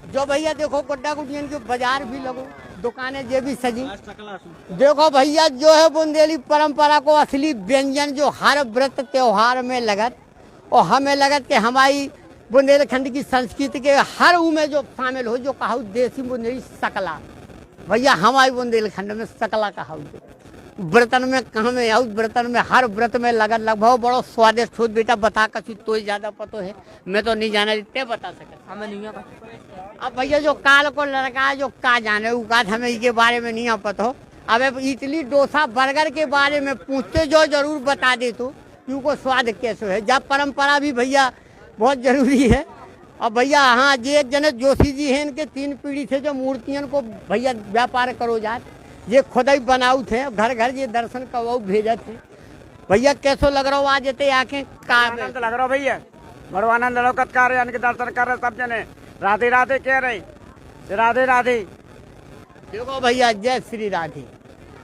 जो भैया देखो गुड्डा गुडियन के बाजार भी लगो, दुकानें जे भी सजी। देखो भैया जो है बुंदेली परंपरा को असली व्यंजन जो हर व्रत त्योहार में लगत, और हमें लगत कि हमारी बुंदेलखंड की संस्कृति के हर में जो शामिल हो, जो कहा देसी बुंदेली सकला। भैया हमारी बुंदेलखंड में सकला कहा, बर्तन में कहाँ में आउट, बर्तन में हर व्रत में लगत लगभग बड़ो स्वादिष्ट हो। बेटा बता कछु तो ही ज्यादा पता है, मैं तो नहीं जाना, इतने बता सके हमें नहीं। अब भैया जो काल को लड़का है जो का जाने उका हमें इसके बारे में नहीं पता हो। अब इडली डोसा बर्गर के बारे में पूछते जो जरूर बता दे तो क्योंकि स्वाद कैसे है। जब परंपरा भी भैया बहुत जरूरी है। अब भैया हाँ जे एक जने जोशी जी हैं, इनके 3 पीढ़ी से जो मूर्तियों को भैया व्यापार करो जात, ये खुद ही बनाऊ थे, घर घर ये दर्शन करवाऊ भेजा थे। भैया कैसो लग रहा हो आज इतने आके का लग रहा भैया, बड़ो आनंद लौकत कर रहे, दर्शन कर रहे सब जने, राधे राधे कह रहे, राधे राधे। देखो भैया जय श्री राधे,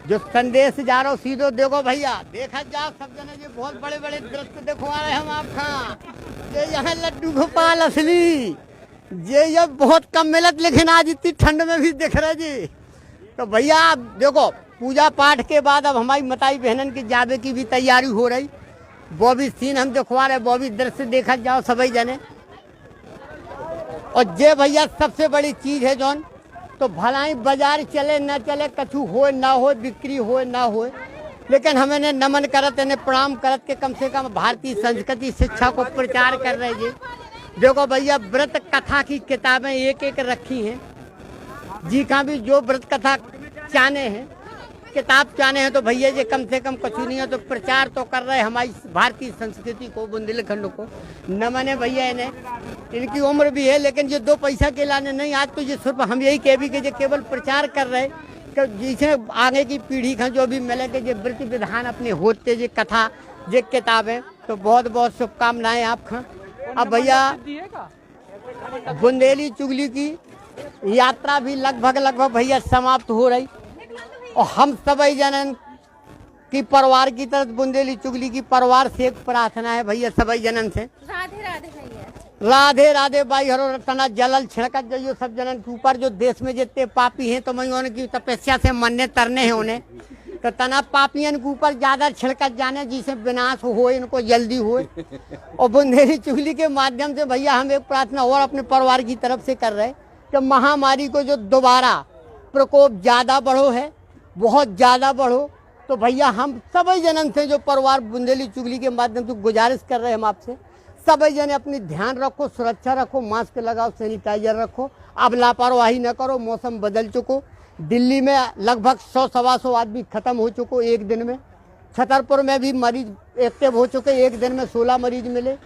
जो संदेश जा रहा हो सीधो देखो भैया, देखा जाओ सब जने ये बहुत बड़े बड़े दृश्य दिखवा रहे हम आपका। ये यहाँ लड्डू गोपाल असली ये बहुत कम मिलत, लेकिन आज इतनी ठंड में भी दिख रहे जी। तो भैया आप देखो पूजा पाठ के बाद अब हमारी मताई बहनन की जावे की भी तैयारी हो रही, वो भी सीन हम दिखवा रहे, वो भी दृश्य देखा जाओ सभी जने। और ये भैया सबसे बड़ी चीज है जौन, तो भलाई बाजार चले न चले, कछु हो ना हो, बिक्री हो ना हो, लेकिन हमें नमन करत ने प्रणाम करत के कम से कम भारतीय संस्कृति शिक्षा को प्रचार कर रहे जी। देखो भैया व्रत कथा की किताबें एक एक रखी हैं जी का भी, जो व्रत कथा चाहने हैं किताब चाहने हैं, तो भैया जी कम से कम कुछ नहीं है तो प्रचार तो कर रहे हैं हमारी भारतीय संस्कृति को, बुंदेलखंड को। नमन है भैया इन्हें, इनकी उम्र भी है लेकिन ये 2 पैसा के लाने नहीं, आज तो ये सिर्फ हम यही कह भी कि केवल प्रचार कर रहे कि जिसे आगे की पीढ़ी का जो भी मिले कि ये व्रत विधान अपने होते ये कथा ये किताबें, तो बहुत बहुत शुभकामनाएं आपका। अब भैया बुंदेली चुगली की यात्रा भी लगभग भैया समाप्त हो रही, और हम सभी जनन की परिवार की तरफ बुंदेली चुगली की परिवार से एक प्रार्थना है भैया सभी जनन से, राधे राधे भैया, राधे राधे भाई हरो तना जलल छिड़कत जाइयो सब जनन के ऊपर। जो देश में जितने पापी हैं तो मैं उनकी तपस्या से मरने तरने हैं उन्हें, तो तना पापियन के ऊपर ज्यादा छिड़कत जाने जिसे विनाश हो इनको जल्दी हो। और बुंदेली चुगली के माध्यम से भैया हम एक प्रार्थना और अपने परिवार की तरफ से कर रहे कि महामारी को जो दोबारा प्रकोप ज्यादा बढ़ो है, बहुत ज्यादा बढ़ो, तो भैया हम सभी जनन से जो परिवार बुंदेली चुगली के माध्यम से गुजारिश कर रहे हैं हम आपसे, सभी जने अपनी ध्यान रखो, सुरक्षा रखो, मास्क लगाओ, सैनिटाइजर रखो, अब लापरवाही न करो। मौसम बदल चुको, दिल्ली में लगभग 100-125 आदमी खत्म हो चुको एक दिन में, छतरपुर में भी मरीज एक्टिव हो चुके, एक दिन में 16 मरीज मिले,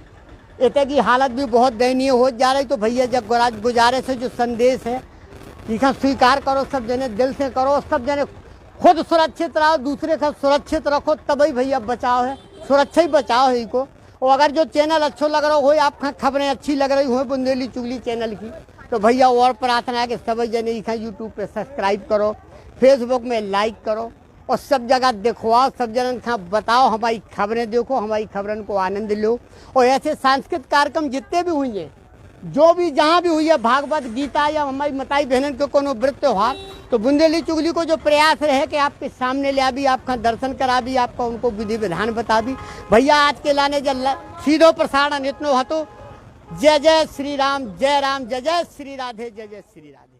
इतने की हालत भी बहुत दयनीय हो जा रही। तो भैया जब गुजारिश से जो संदेश है ठीक स्वीकार करो, सब जने दिल से करो, सब जने खुद सुरक्षित रहो, दूसरे का सुरक्षित रखो, तभी भैया बचाव है, सुरक्षा ही बचाव है इको। और अगर जो चैनल अच्छो लग रहा हो, आपका खबरें अच्छी लग रही हो बुंदेली चुगली चैनल की, तो भैया और प्रार्थना है कि सभी जने इखा यूट्यूब पे सब्सक्राइब करो, फेसबुक में लाइक करो, और सब जगह दिखवाओ, सब जन खा बताओ, हमारी खबरें देखो, हमारी खबरों को आनंद लो। और ऐसे सांस्कृतिक कार्यक्रम जितने भी हुए हैं, जो भी जहाँ भी हुई है, भागवत गीता या हमारी मताई बहनन के कोनो व्रत त्योहार, तो बुंदेली चुगली को जो प्रयास रहे कि आपके सामने ले आबी, आपका दर्शन करा भी, आपका उनको विधि विधान बता भी। भैया आज के लाने जल सीधो प्रसारण इतनो हतो। जय जय श्री राम, जय राम, जय जय श्री राधे, जय जय श्री राधे।